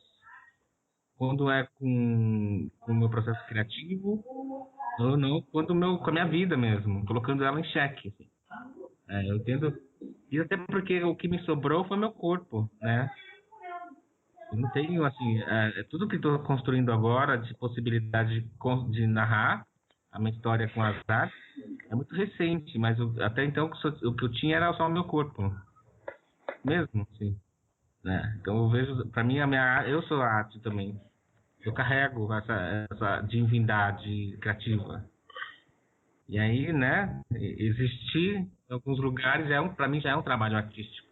quando é com o meu processo criativo ou não, quanto com a minha vida mesmo, colocando ela em xeque. Assim. Eu tento. E até porque o que me sobrou foi meu corpo, né? Eu não tenho, assim, tudo que estou construindo agora de possibilidade de narrar a minha história com as artes é muito recente, mas até então o que eu tinha era só o meu corpo, mesmo, assim, né? Então eu vejo, para mim, eu sou a arte também. Eu carrego essa divindade criativa. E aí, né, existir em alguns lugares para mim já é um trabalho artístico.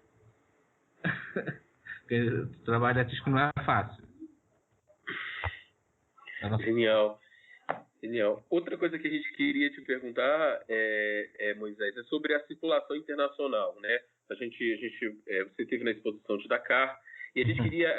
Porque o trabalho artístico não é fácil. Genial. Genial. Outra coisa que a gente queria te perguntar, Moisés, é sobre a circulação internacional, né? Você esteve na exposição de Dakar e a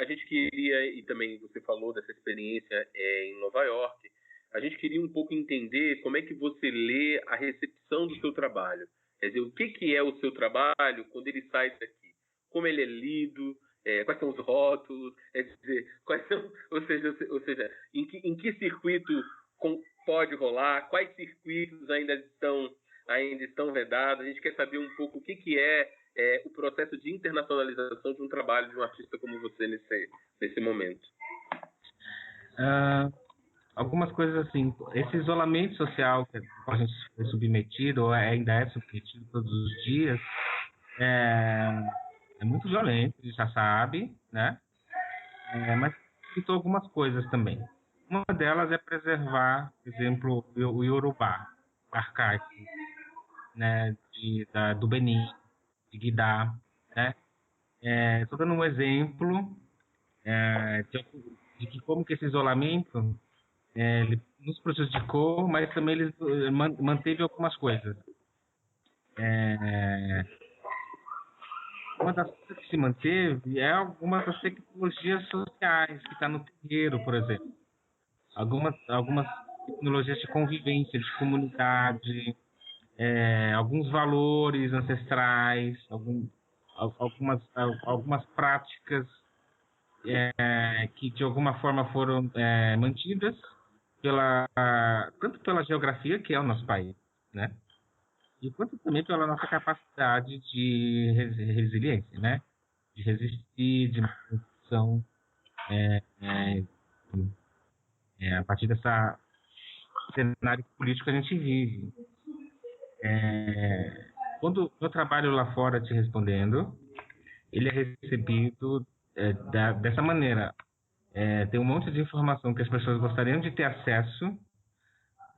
gente queria, e também você falou dessa experiência em Nova York, a gente queria um pouco entender como é que você lê a recepção do seu trabalho. Quer dizer, o que é o seu trabalho quando ele sai daqui? Como ele é lido? Quais são os rótulos? Dizer, quais são, ou seja, em que circuito pode rolar? Quais circuitos ainda estão vedados? A gente quer saber um pouco o que é o processo de internacionalização de um trabalho de um artista como você nesse momento. Algumas coisas assim, esse isolamento social que a gente foi submetido, ou ainda é submetido todos os dias, é muito violento, a gente já sabe, né? Mas citou algumas coisas também. Uma delas é preservar, por exemplo, o Yorubá arcaico, né? Do Benin, de Guidá, né? Estou dando um exemplo de que como que esse isolamento ele nos prejudicou, mas também ele manteve algumas coisas. Uma das coisas que se manteve é algumas das tecnologias sociais que está no terreiro, por exemplo. Algumas tecnologias de convivência, de comunidade, alguns valores ancestrais, algumas práticas que de alguma forma foram mantidas tanto pela geografia, que é o nosso país, né? E quanto também pela nossa capacidade de resiliência, né? De resistir, de manutenção, a partir dessa cenário político que a gente vive. Quando eu trabalho lá fora te respondendo, ele é recebido dessa maneira. Tem um monte de informação que as pessoas gostariam de ter acesso,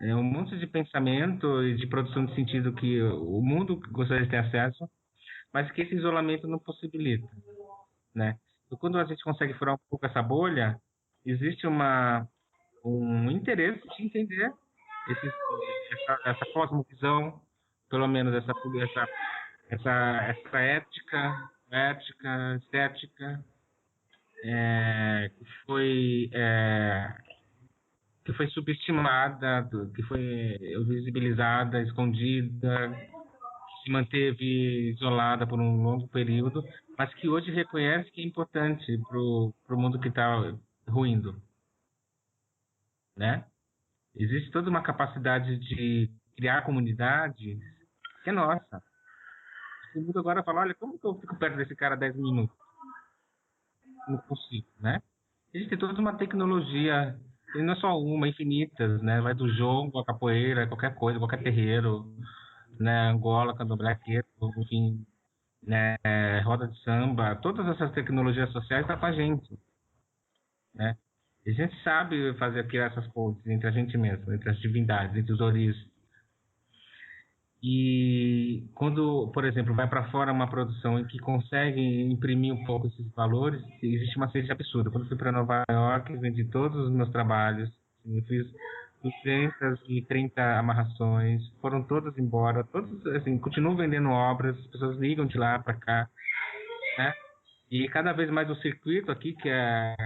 um monte de pensamento e de produção de sentido que o mundo gostaria de ter acesso, mas que esse isolamento não possibilita, né? Então, quando a gente consegue furar um pouco essa bolha, existe um interesse de entender essa cosmovisão, pelo menos essa ética, estética, que foi subestimada, que foi visibilizada, escondida, que se manteve isolada por um longo período, mas que hoje reconhece que é importante para o mundo que está ruindo, né? Existe toda uma capacidade de criar comunidades que é nossa. O mundo agora fala, olha, como que eu fico perto desse cara 10 minutos? Não consigo, né? Existe toda uma tecnologia, e não é só uma, infinitas, né? Vai do jongo, a capoeira, qualquer coisa, qualquer terreiro, né? Angola, candomblé, enfim, né? Roda de samba, todas essas tecnologias sociais estão com a gente, né? E a gente sabe criar essas pontes entre a gente mesmo, entre as divindades, entre os origens. E quando, por exemplo, vai para fora uma produção em que consegue imprimir um pouco esses valores, existe uma sede absurda. Quando eu fui para Nova York, vendi todos os meus trabalhos, eu fiz 230 amarrações, foram todas embora, todos, assim, continuo vendendo obras, as pessoas ligam de lá para cá, né? E cada vez mais o circuito aqui, que é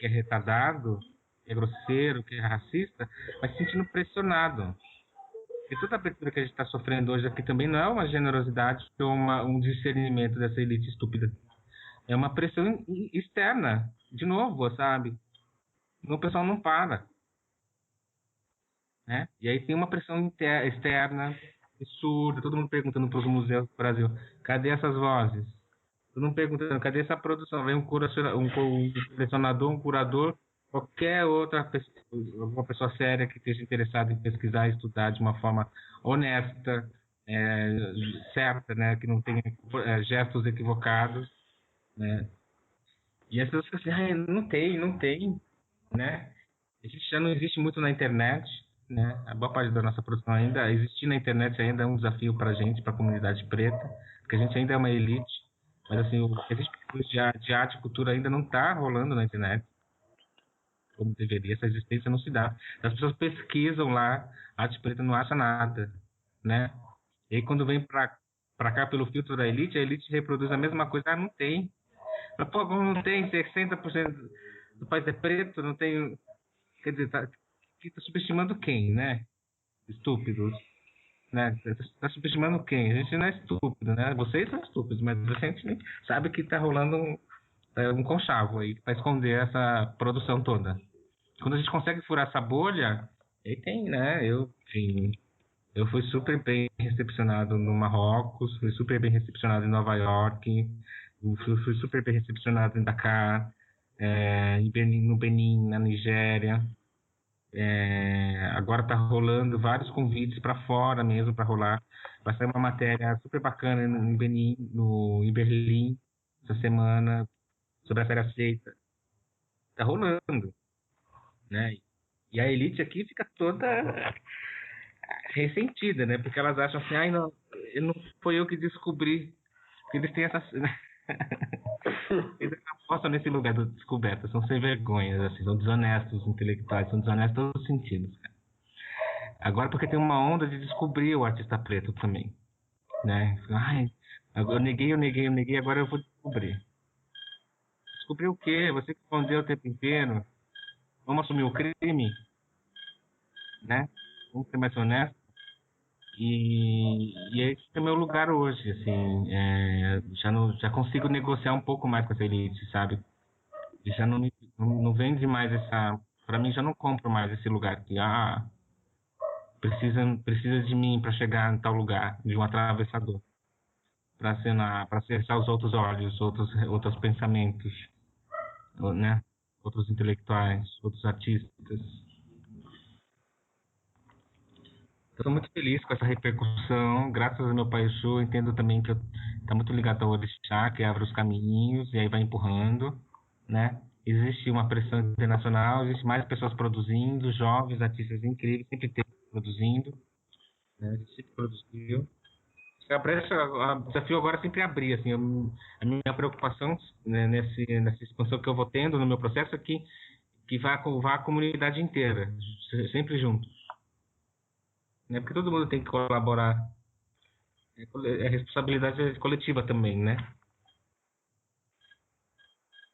retardado, que é grosseiro, que é racista, vai se sentindo pressionado. E toda a abertura que a gente está sofrendo hoje aqui também não é uma generosidade ou um discernimento dessa elite estúpida. É uma pressão externa, de novo, sabe? O pessoal não para. né? E aí tem uma pressão externa, absurda, todo mundo perguntando para os museus do Brasil, cadê essas vozes? Todo mundo perguntando, cadê essa produção? Vem um selecionador, um curador, qualquer outra pessoa, alguma pessoa séria que esteja interessada em pesquisar e estudar de uma forma honesta, certa, né? Que não tenha gestos equivocados, né? E as pessoas ficam assim, não tem, né? A gente já não existe muito na internet, né? A boa parte da nossa produção ainda, existir na internet ainda é um desafio para a gente, para a comunidade preta, porque a gente ainda é uma elite, mas assim, o que existe de arte e cultura ainda não está rolando na internet, como deveria, essa existência não se dá. As pessoas pesquisam lá, arte preta não acha nada, né? E aí quando vem para cá pelo filtro da elite, a elite reproduz a mesma coisa, não tem. Mas, pô, como não tem 60% do país é preto, não tem. Quer dizer, tá subestimando quem, né? Estúpidos. Né? Tá subestimando quem? A gente não é estúpido, né? Vocês são estúpidos, mas a gente sabe que tá rolando um conchavo aí para esconder essa produção toda. Quando a gente consegue furar essa bolha, aí tem, né? Enfim, eu fui super bem recepcionado no Marrocos, fui super bem recepcionado em Nova York, fui super bem recepcionado em Dakar, no Benin, na Nigéria. Agora está rolando vários convites para fora mesmo, para rolar. Vai sair uma matéria super bacana em Benin, em Berlim, essa semana, sobre a Féria Seita. Está rolando, né? E a elite aqui fica toda ressentida, né? Porque elas acham assim, não foi eu que descobri. Porque eles têm essa... Eles apostam nesse lugar da descoberta, são sem vergonhas, assim, são desonestos intelectuais, são desonestos em todos os sentidos. Agora porque tem uma onda de descobrir o artista preto também, né? Eu neguei, agora eu vou descobrir. Descobrir o quê? Você que escondeu o tempo inteiro? Vamos assumir o crime, né? Vamos ser mais honestos. E esse é o meu lugar hoje, assim, já consigo negociar um pouco mais com essa elite, sabe? E já não vende mais para mim já não compro mais esse lugar que precisa de mim para chegar em tal lugar, de um atravessador, para acessar os outros olhos, outros pensamentos, né? Outros intelectuais, outros artistas. Estou muito feliz com essa repercussão, graças ao meu pai Exu, entendo também que está muito ligado ao Orixá, que abre os caminhos e aí vai empurrando, né? Existe uma pressão internacional, existe mais pessoas produzindo, jovens, artistas incríveis, sempre tem produzindo, né? A gente sempre produziu. O desafio agora é sempre abrir, assim, a minha preocupação, né, nessa expansão que eu vou tendo no meu processo é que vá a comunidade inteira, sempre juntos. Né? Porque todo mundo tem que colaborar. É responsabilidade coletiva também, né?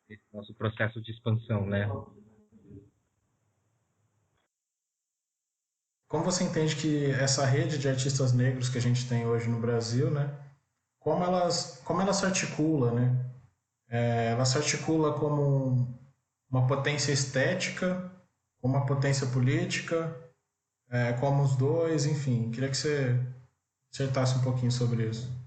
Esse nosso processo de expansão, né? Como você entende que essa rede de artistas negros que a gente tem hoje no Brasil, né? Como ela se articula, né? Ela se articula como uma potência estética, uma potência política, como os dois, enfim. Queria que você acertasse um pouquinho sobre isso.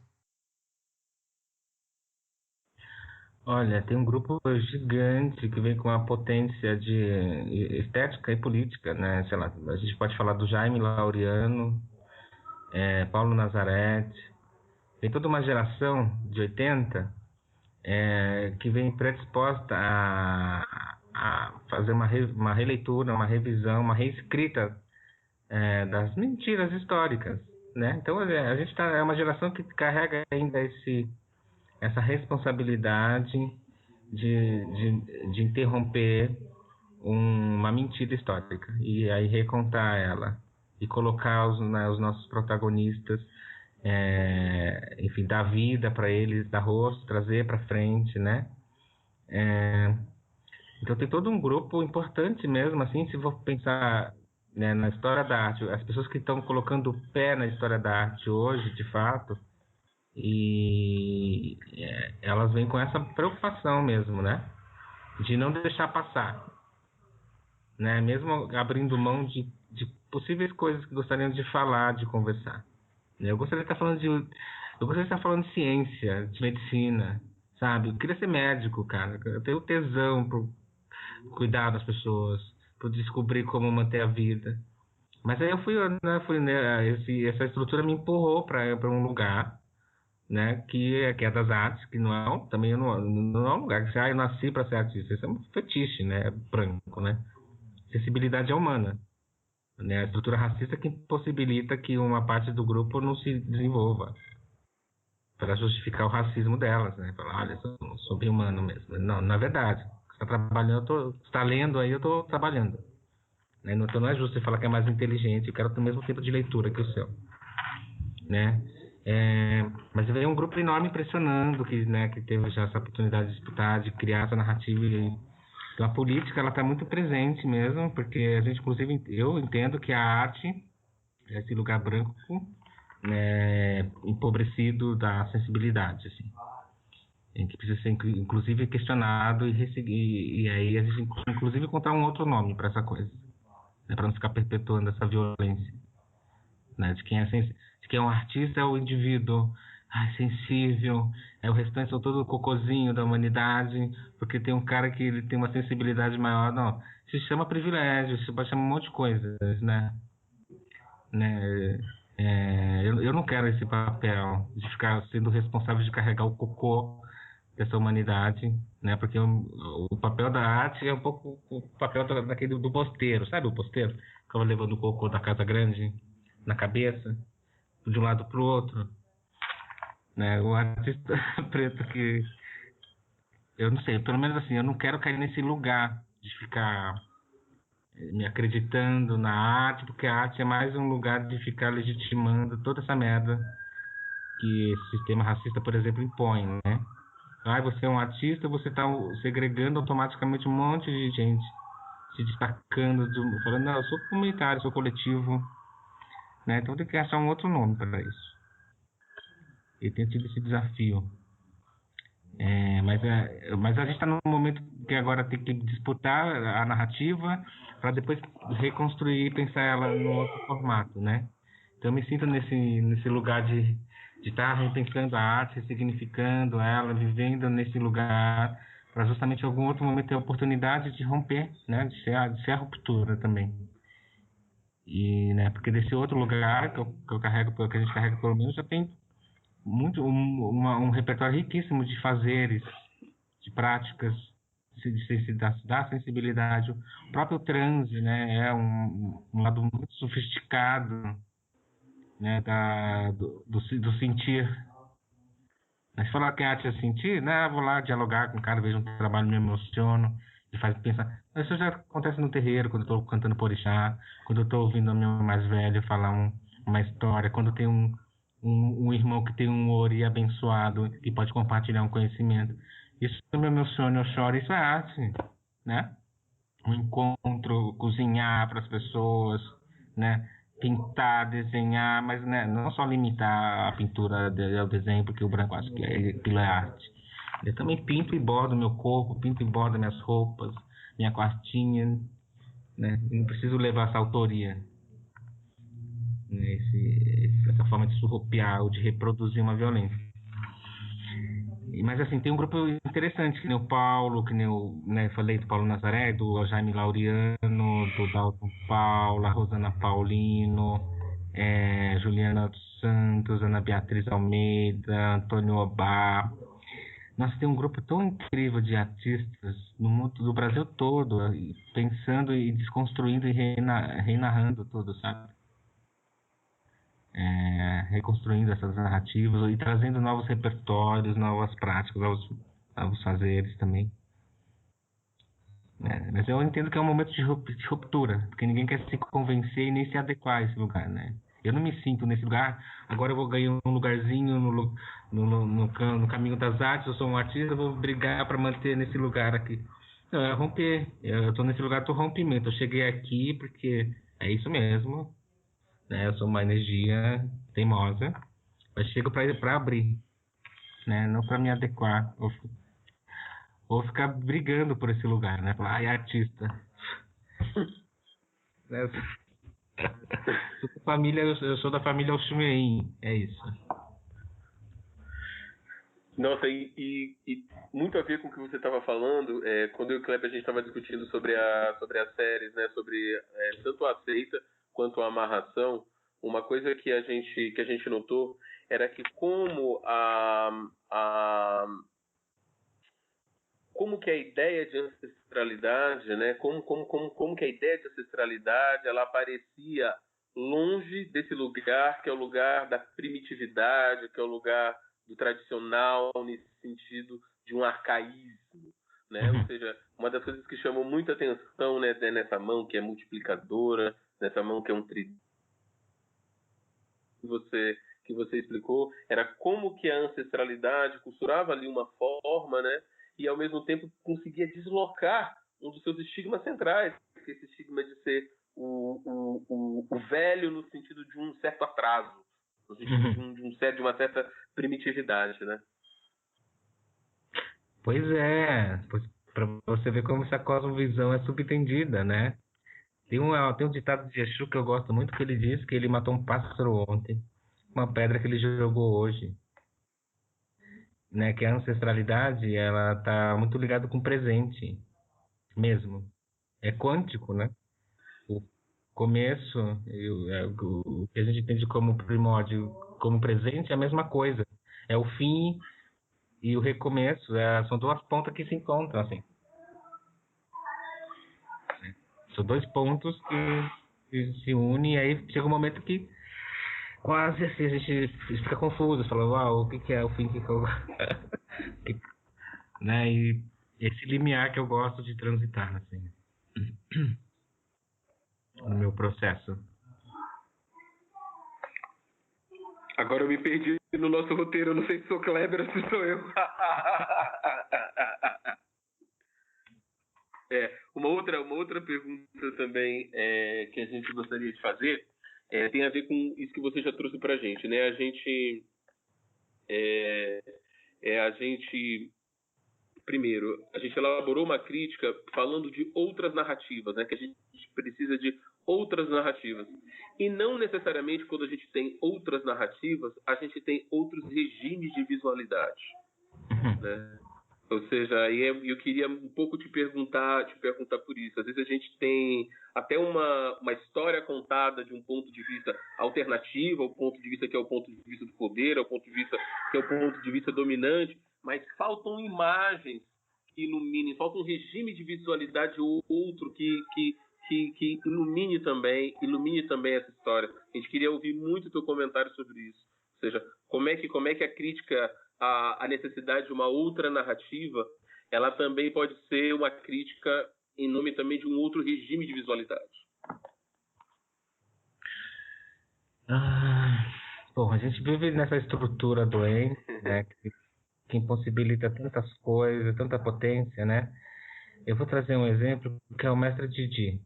Olha, tem um grupo gigante que vem com uma potência de estética e política, né? Sei lá, a gente pode falar do Jaime Laureano, Paulo Nazareth. Tem toda uma geração de 80 que vem predisposta a fazer uma releitura, uma revisão, uma reescrita das mentiras históricas, né? Então a gente é uma geração que carrega ainda essa responsabilidade de interromper uma mentira histórica e aí recontar ela e colocar os nossos protagonistas, enfim, dar vida para eles, dar rosto, trazer para frente, né? Então tem todo um grupo importante mesmo, assim, se for pensar, né, na história da arte, as pessoas que estão colocando o pé na história da arte hoje, de fato, e elas vêm com essa preocupação mesmo, né? De não deixar passar, né? Mesmo abrindo mão de possíveis coisas que gostariam de falar, de conversar. Eu gostaria de estar falando de ciência, de medicina, sabe? Eu queria ser médico, cara. Eu tenho tesão por cuidar das pessoas, por descobrir como manter a vida. Mas aí eu essa estrutura me empurrou para um lugar, né, que é das artes, que não é, também não é um lugar que eu nasci para ser artista. Isso é um fetiche, né, branco, né? Acessibilidade é humana, né? A estrutura racista que impossibilita que uma parte do grupo não se desenvolva para justificar o racismo delas, né? Falar, olha, eu sou bem humano mesmo. Não, na verdade, você está trabalhando, você está lendo aí, eu estou trabalhando. Né? Então não é justo você falar que é mais inteligente, eu quero ter o mesmo tempo de leitura que o seu, né? Mas veio um grupo enorme impressionando que teve já essa oportunidade de disputar, de criar essa narrativa. Então a política ela está muito presente mesmo, porque a gente, inclusive, eu entendo que a arte é esse lugar branco, né, empobrecido da sensibilidade, assim, em que precisa ser inclusive questionado e aí a gente inclusive encontrar um outro nome para essa coisa, né, para não ficar perpetuando essa violência, né, de quem é um artista é o indivíduo sensível, o restante são todo o cocôzinho da humanidade, porque tem um cara que ele tem uma sensibilidade maior. Não, se chama privilégio, se chama um monte de coisas, né? Eu não quero esse papel de ficar sendo responsável de carregar o cocô dessa humanidade, né? Porque o papel da arte é um pouco o papel daquele do posteiro, sabe o posteiro? Ficava levando o cocô da casa grande na cabeça, de um lado para o outro, né? O artista preto que eu não sei, pelo menos assim, eu não quero cair nesse lugar de ficar me acreditando na arte, porque a arte é mais um lugar de ficar legitimando toda essa merda que esse sistema racista, por exemplo, impõe, né? Você é um artista, você está segregando automaticamente um monte de gente, se destacando, falando, não, eu sou comunitário, sou coletivo, né? Então tem que achar um outro nome para isso. E tem tido esse desafio. Mas a gente está num momento que agora tem que disputar a narrativa para depois reconstruir e pensar ela no outro formato, né? Então eu me sinto nesse lugar de estar repensando a arte, ressignificando ela, vivendo nesse lugar para justamente em algum outro momento ter a oportunidade de romper, né? De ser a ruptura também. E, né? Porque desse outro lugar que eu carrego, que a gente carrega pelo menos, já tem um repertório riquíssimo de fazeres, de práticas, da sensibilidade. O próprio transe, né, é um lado muito sofisticado, né, do sentir. Mas falar que a arte é sentir, né, vou lá dialogar com o cara, vejo um trabalho, me emociono, e faz pensar. Isso já acontece no terreiro, quando eu estou cantando por orixá, quando eu estou ouvindo o meu mais velho falar uma história, quando tem um irmão que tem um ori abençoado e pode compartilhar um conhecimento. Isso me emociona, eu choro. Isso é arte, né? Um encontro, cozinhar para as pessoas, né? Pintar, desenhar, mas né, não só limitar a pintura ao desenho, porque o branco acha que aquilo é arte. Eu também pinto e bordo meu corpo, pinto e bordo minhas roupas, minha quartinha, né? Eu não preciso levar essa autoria, essa forma de surrupiar ou de reproduzir uma violência. Mas assim, tem um grupo interessante, que nem o Paulo, que nem falei do Paulo Nazaré, do Jaime Laureano, do Dalton Paula, Rosana Paulino, Juliana dos Santos, Ana Beatriz Almeida, Antônio Obá. Nossa, tem um grupo tão incrível de artistas no mundo, do Brasil todo, pensando e desconstruindo e reinarrando tudo, sabe? Reconstruindo essas narrativas e trazendo novos repertórios, novas práticas, novos fazeres também. Mas eu entendo que é um momento de ruptura, porque ninguém quer se convencer e nem se adequar a esse lugar, né? Eu não me sinto nesse lugar, agora eu vou ganhar um lugarzinho no caminho das artes, eu sou um artista, eu vou brigar para manter nesse lugar aqui. Não, é romper, eu estou nesse lugar do rompimento, eu cheguei aqui porque é isso mesmo, né? Eu sou uma energia teimosa, mas chego para abrir, né? Não para me adequar ou ficar brigando por esse lugar, né? Falar, é artista. Eu sou da família Oxumeim, é isso. Nossa, e muito a ver com o que você estava falando, quando eu e o Kleber a gente estava discutindo sobre as séries, né, sobre tanto a seita quanto a amarração, uma coisa que a gente notou era que como que a ideia de ancestralidade, né, como que a ideia de ancestralidade ela aparecia longe desse lugar que é o lugar da primitividade, que é o lugar do tradicional nesse sentido de um arcaísmo, né? Ou seja, uma das coisas que chamou muita atenção, né, nessa mão que é multiplicadora, nessa mão que é um tridente que você explicou, era como que a ancestralidade costurava ali uma forma, né? E ao mesmo tempo conseguia deslocar um dos seus estigmas centrais, que é esse estigma de ser o velho no sentido de um certo atraso, no sentido de uma certa primitividade, né? Pois é, para você ver como essa cosmovisão é subentendida, né? Tem um ditado de Exu que eu gosto muito, que ele diz que ele matou um pássaro ontem, uma pedra que ele jogou hoje, né? Que a ancestralidade, ela tá muito ligada com o presente mesmo. É quântico, né? O começo, o que a gente entende como primórdio, como presente, é a mesma coisa. É o fim e o recomeço, são duas pontas que se encontram, assim. São dois pontos que se unem, e aí chega um momento que quase assim a gente fica confuso, fala, uau, o que é o fim, o que é o... né? E esse limiar que eu gosto de transitar, assim, no meu processo. Agora eu me perdi no nosso roteiro, eu não sei se sou Kleber ou se sou eu. Uma outra pergunta também que a gente gostaria de fazer tem a ver com isso que você já trouxe para a gente, né? Primeiro, a gente elaborou uma crítica falando de outras narrativas, né? Que a gente precisa de outras narrativas. E não necessariamente quando a gente tem outras narrativas, a gente tem outros regimes de visualidade, né? Ou seja, eu queria um pouco te perguntar por isso. Às vezes a gente tem até uma história contada de um ponto de vista alternativo, ao ponto de vista que é o ponto de vista do poder, ao ponto de vista que é o ponto de vista dominante, mas faltam imagens que iluminem, falta um regime de visualidade ou outro que ilumine também essa história. A gente queria ouvir muito o teu comentário sobre isso. Ou seja, como é que a crítica à necessidade de uma outra narrativa, ela também pode ser uma crítica em nome também de um outro regime de visualidade. Bom, a gente vive nessa estrutura doente, né, que impossibilita tantas coisas, tanta potência, né? Eu vou trazer um exemplo que é o Mestre Didi.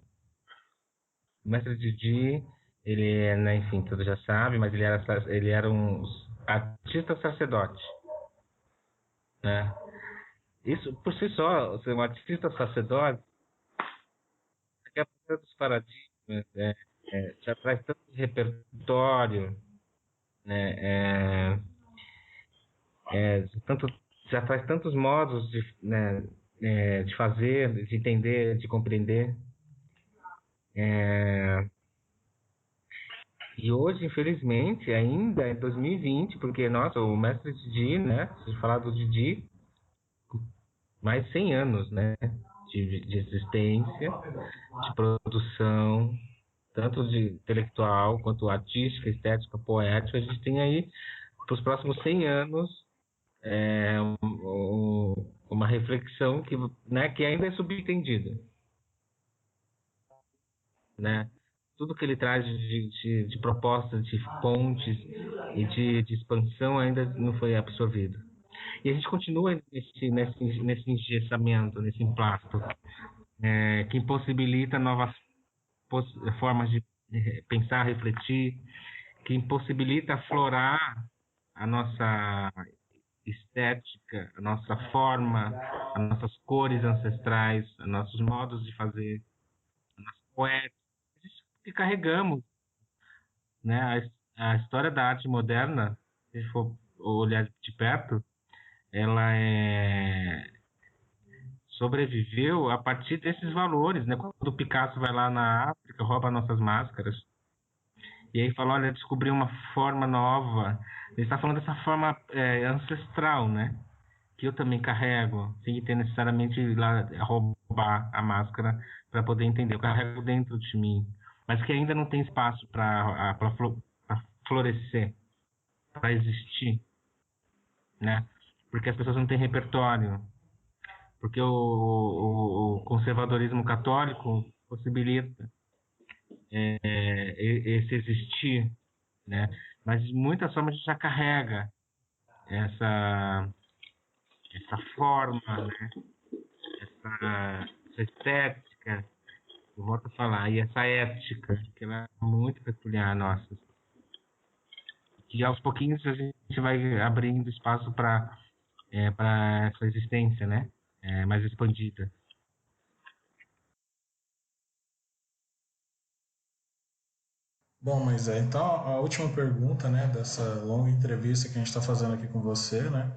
O Mestre Didi, ele, né, enfim, todos já sabem, mas ele era um artista sacerdote, né? Isso, por si só, ser um artista sacerdote, é dos paradigmas, já traz tanto repertório, né? Já traz tantos modos de fazer, de entender, de compreender. E hoje, infelizmente, ainda em 2020, porque, nossa, o Mestre Didi, né? Se falar do Didi, mais 100 anos, né? De existência, de produção, tanto de intelectual quanto artística, estética, poética. A gente tem aí, para os próximos 100 anos, uma reflexão que ainda é subentendida, né? Tudo que ele traz de propostas, de pontes e de expansão ainda não foi absorvido. E a gente continua nesse engessamento, nesse emplasto, que impossibilita novas formas de pensar, refletir, que impossibilita aflorar a nossa estética, a nossa forma, as nossas cores ancestrais, os nossos modos de fazer, a nossa poética. que carregamos, né? A história da arte moderna, se a gente for olhar de perto, ela sobreviveu a partir desses valores, né? Quando o Picasso vai lá na África, rouba nossas máscaras, e aí fala, olha, descobri uma forma nova. Ele está falando dessa forma ancestral, né? Que eu também carrego, sem ter necessariamente ir lá roubar a máscara para poder entender. Eu carrego dentro de mim, mas que ainda não tem espaço para florescer, para existir, né? Porque as pessoas não têm repertório, porque o conservadorismo católico possibilita esse existir, né? Mas de muitas formas a gente já carrega essa forma, né? Essa estética, eu volto a falar, e essa ética, que ela é muito peculiar nossa. E aos pouquinhos a gente vai abrindo espaço para essa existência, né? Mais expandida. Bom, mas então a última pergunta, né, dessa longa entrevista que a gente está fazendo aqui com você, né,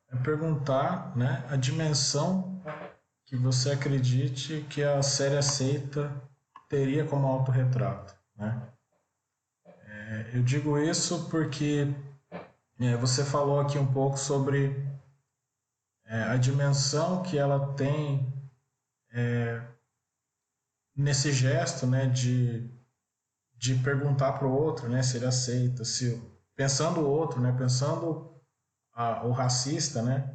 é perguntar, né, a dimensão que você acredite que a série Aceita teria como autorretrato, né? Eu digo isso porque você falou aqui um pouco sobre a dimensão que ela tem nesse gesto, né, de perguntar para o outro, né, se ele aceita, se pensando o outro, né, pensando o racista, né,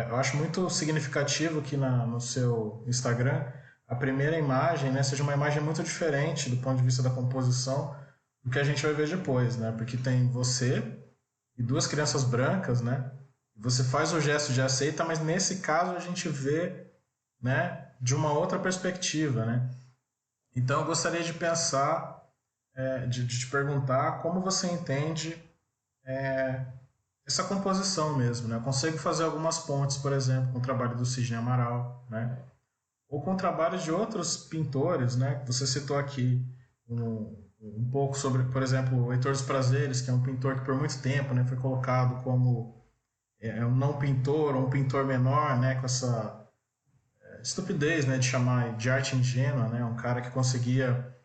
eu acho muito significativo que no seu Instagram a primeira imagem, né, seja uma imagem muito diferente do ponto de vista da composição do que a gente vai ver depois, né, porque tem você e duas crianças brancas, né, você faz o gesto de aceita, mas nesse caso a gente vê, né, de uma outra perspectiva, né. Então eu gostaria de pensar, de te perguntar como você entende essa composição mesmo, né? Eu consigo fazer algumas pontes, por exemplo, com o trabalho do Sidney Amaral, né? Ou com o trabalho de outros pintores, né? Você citou aqui um pouco sobre, por exemplo, o Heitor dos Prazeres, que é um pintor que por muito tempo, né, foi colocado como um não pintor, ou um pintor menor, né, com essa estupidez, né, de chamar de arte ingênua, né, um cara que conseguia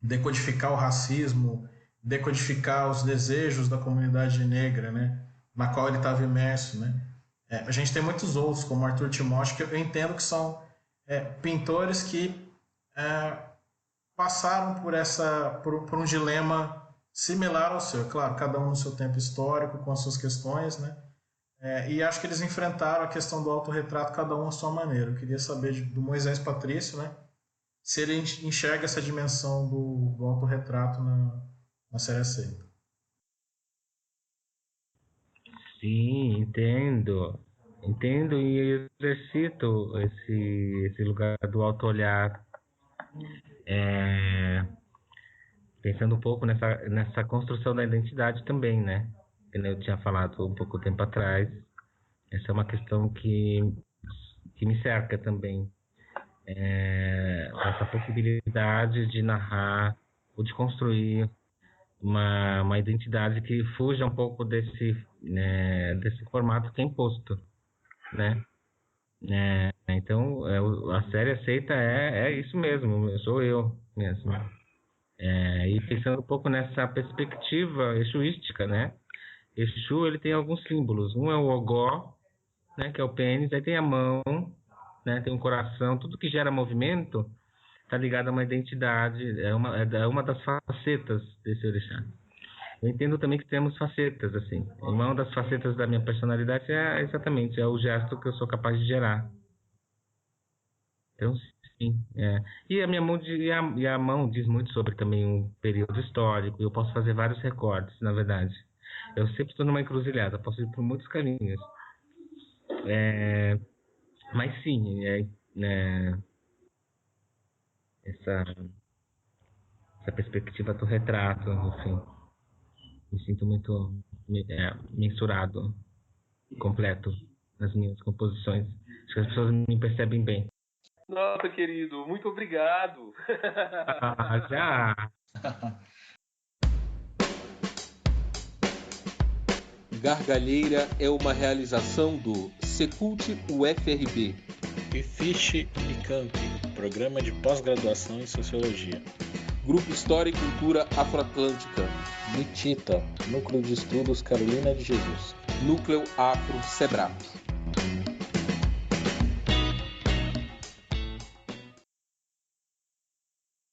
decodificar o racismo, decodificar os desejos da comunidade negra, né, na qual ele estava imerso, né. A gente tem muitos outros, como Arthur Timóteo, que eu entendo que são pintores que passaram por um dilema similar ao seu. Claro, cada um no seu tempo histórico, com as suas questões, né. E acho que eles enfrentaram a questão do autorretrato, cada um à sua maneira. Eu queria saber do Moisés Patrício, né, se ele enxerga essa dimensão do autorretrato na série Aceita. Sim, entendo. Entendo e exercito esse lugar do auto-olhar. Pensando um pouco nessa construção da identidade também, né? Como eu tinha falado um pouco tempo atrás. Essa é uma questão que me cerca também. Essa possibilidade de narrar ou de construir uma identidade que fuja um pouco desse formato que é imposto, né? Então, a série Aceita é isso mesmo, sou eu mesmo. E pensando um pouco nessa perspectiva exuística, né? Exu, ele tem alguns símbolos. Um é o ogó, né, que é o pênis, aí tem a mão, né, tem um coração, tudo que gera movimento está ligado a uma identidade, é uma das facetas desse orixá. Eu entendo também que temos facetas, assim. Uma das facetas da minha personalidade é o gesto que eu sou capaz de gerar. Então, sim. E a minha mão e a mão diz muito sobre também um período histórico. Eu posso fazer vários recortes, na verdade. Eu sempre estou numa encruzilhada, posso ir por muitos caminhos. Mas sim, essa perspectiva do retrato, enfim. Me sinto muito mensurado, completo nas minhas composições. Acho que as pessoas me percebem bem. Nossa, querido, muito obrigado. Já. Gargalheira é uma realização do Secult UFRB. E Fiche e Camp, programa de pós-graduação em Sociologia. Grupo História e Cultura Afroatlântica. NITITA, Núcleo de Estudos Carolina de Jesus. Núcleo Afro Sebrap.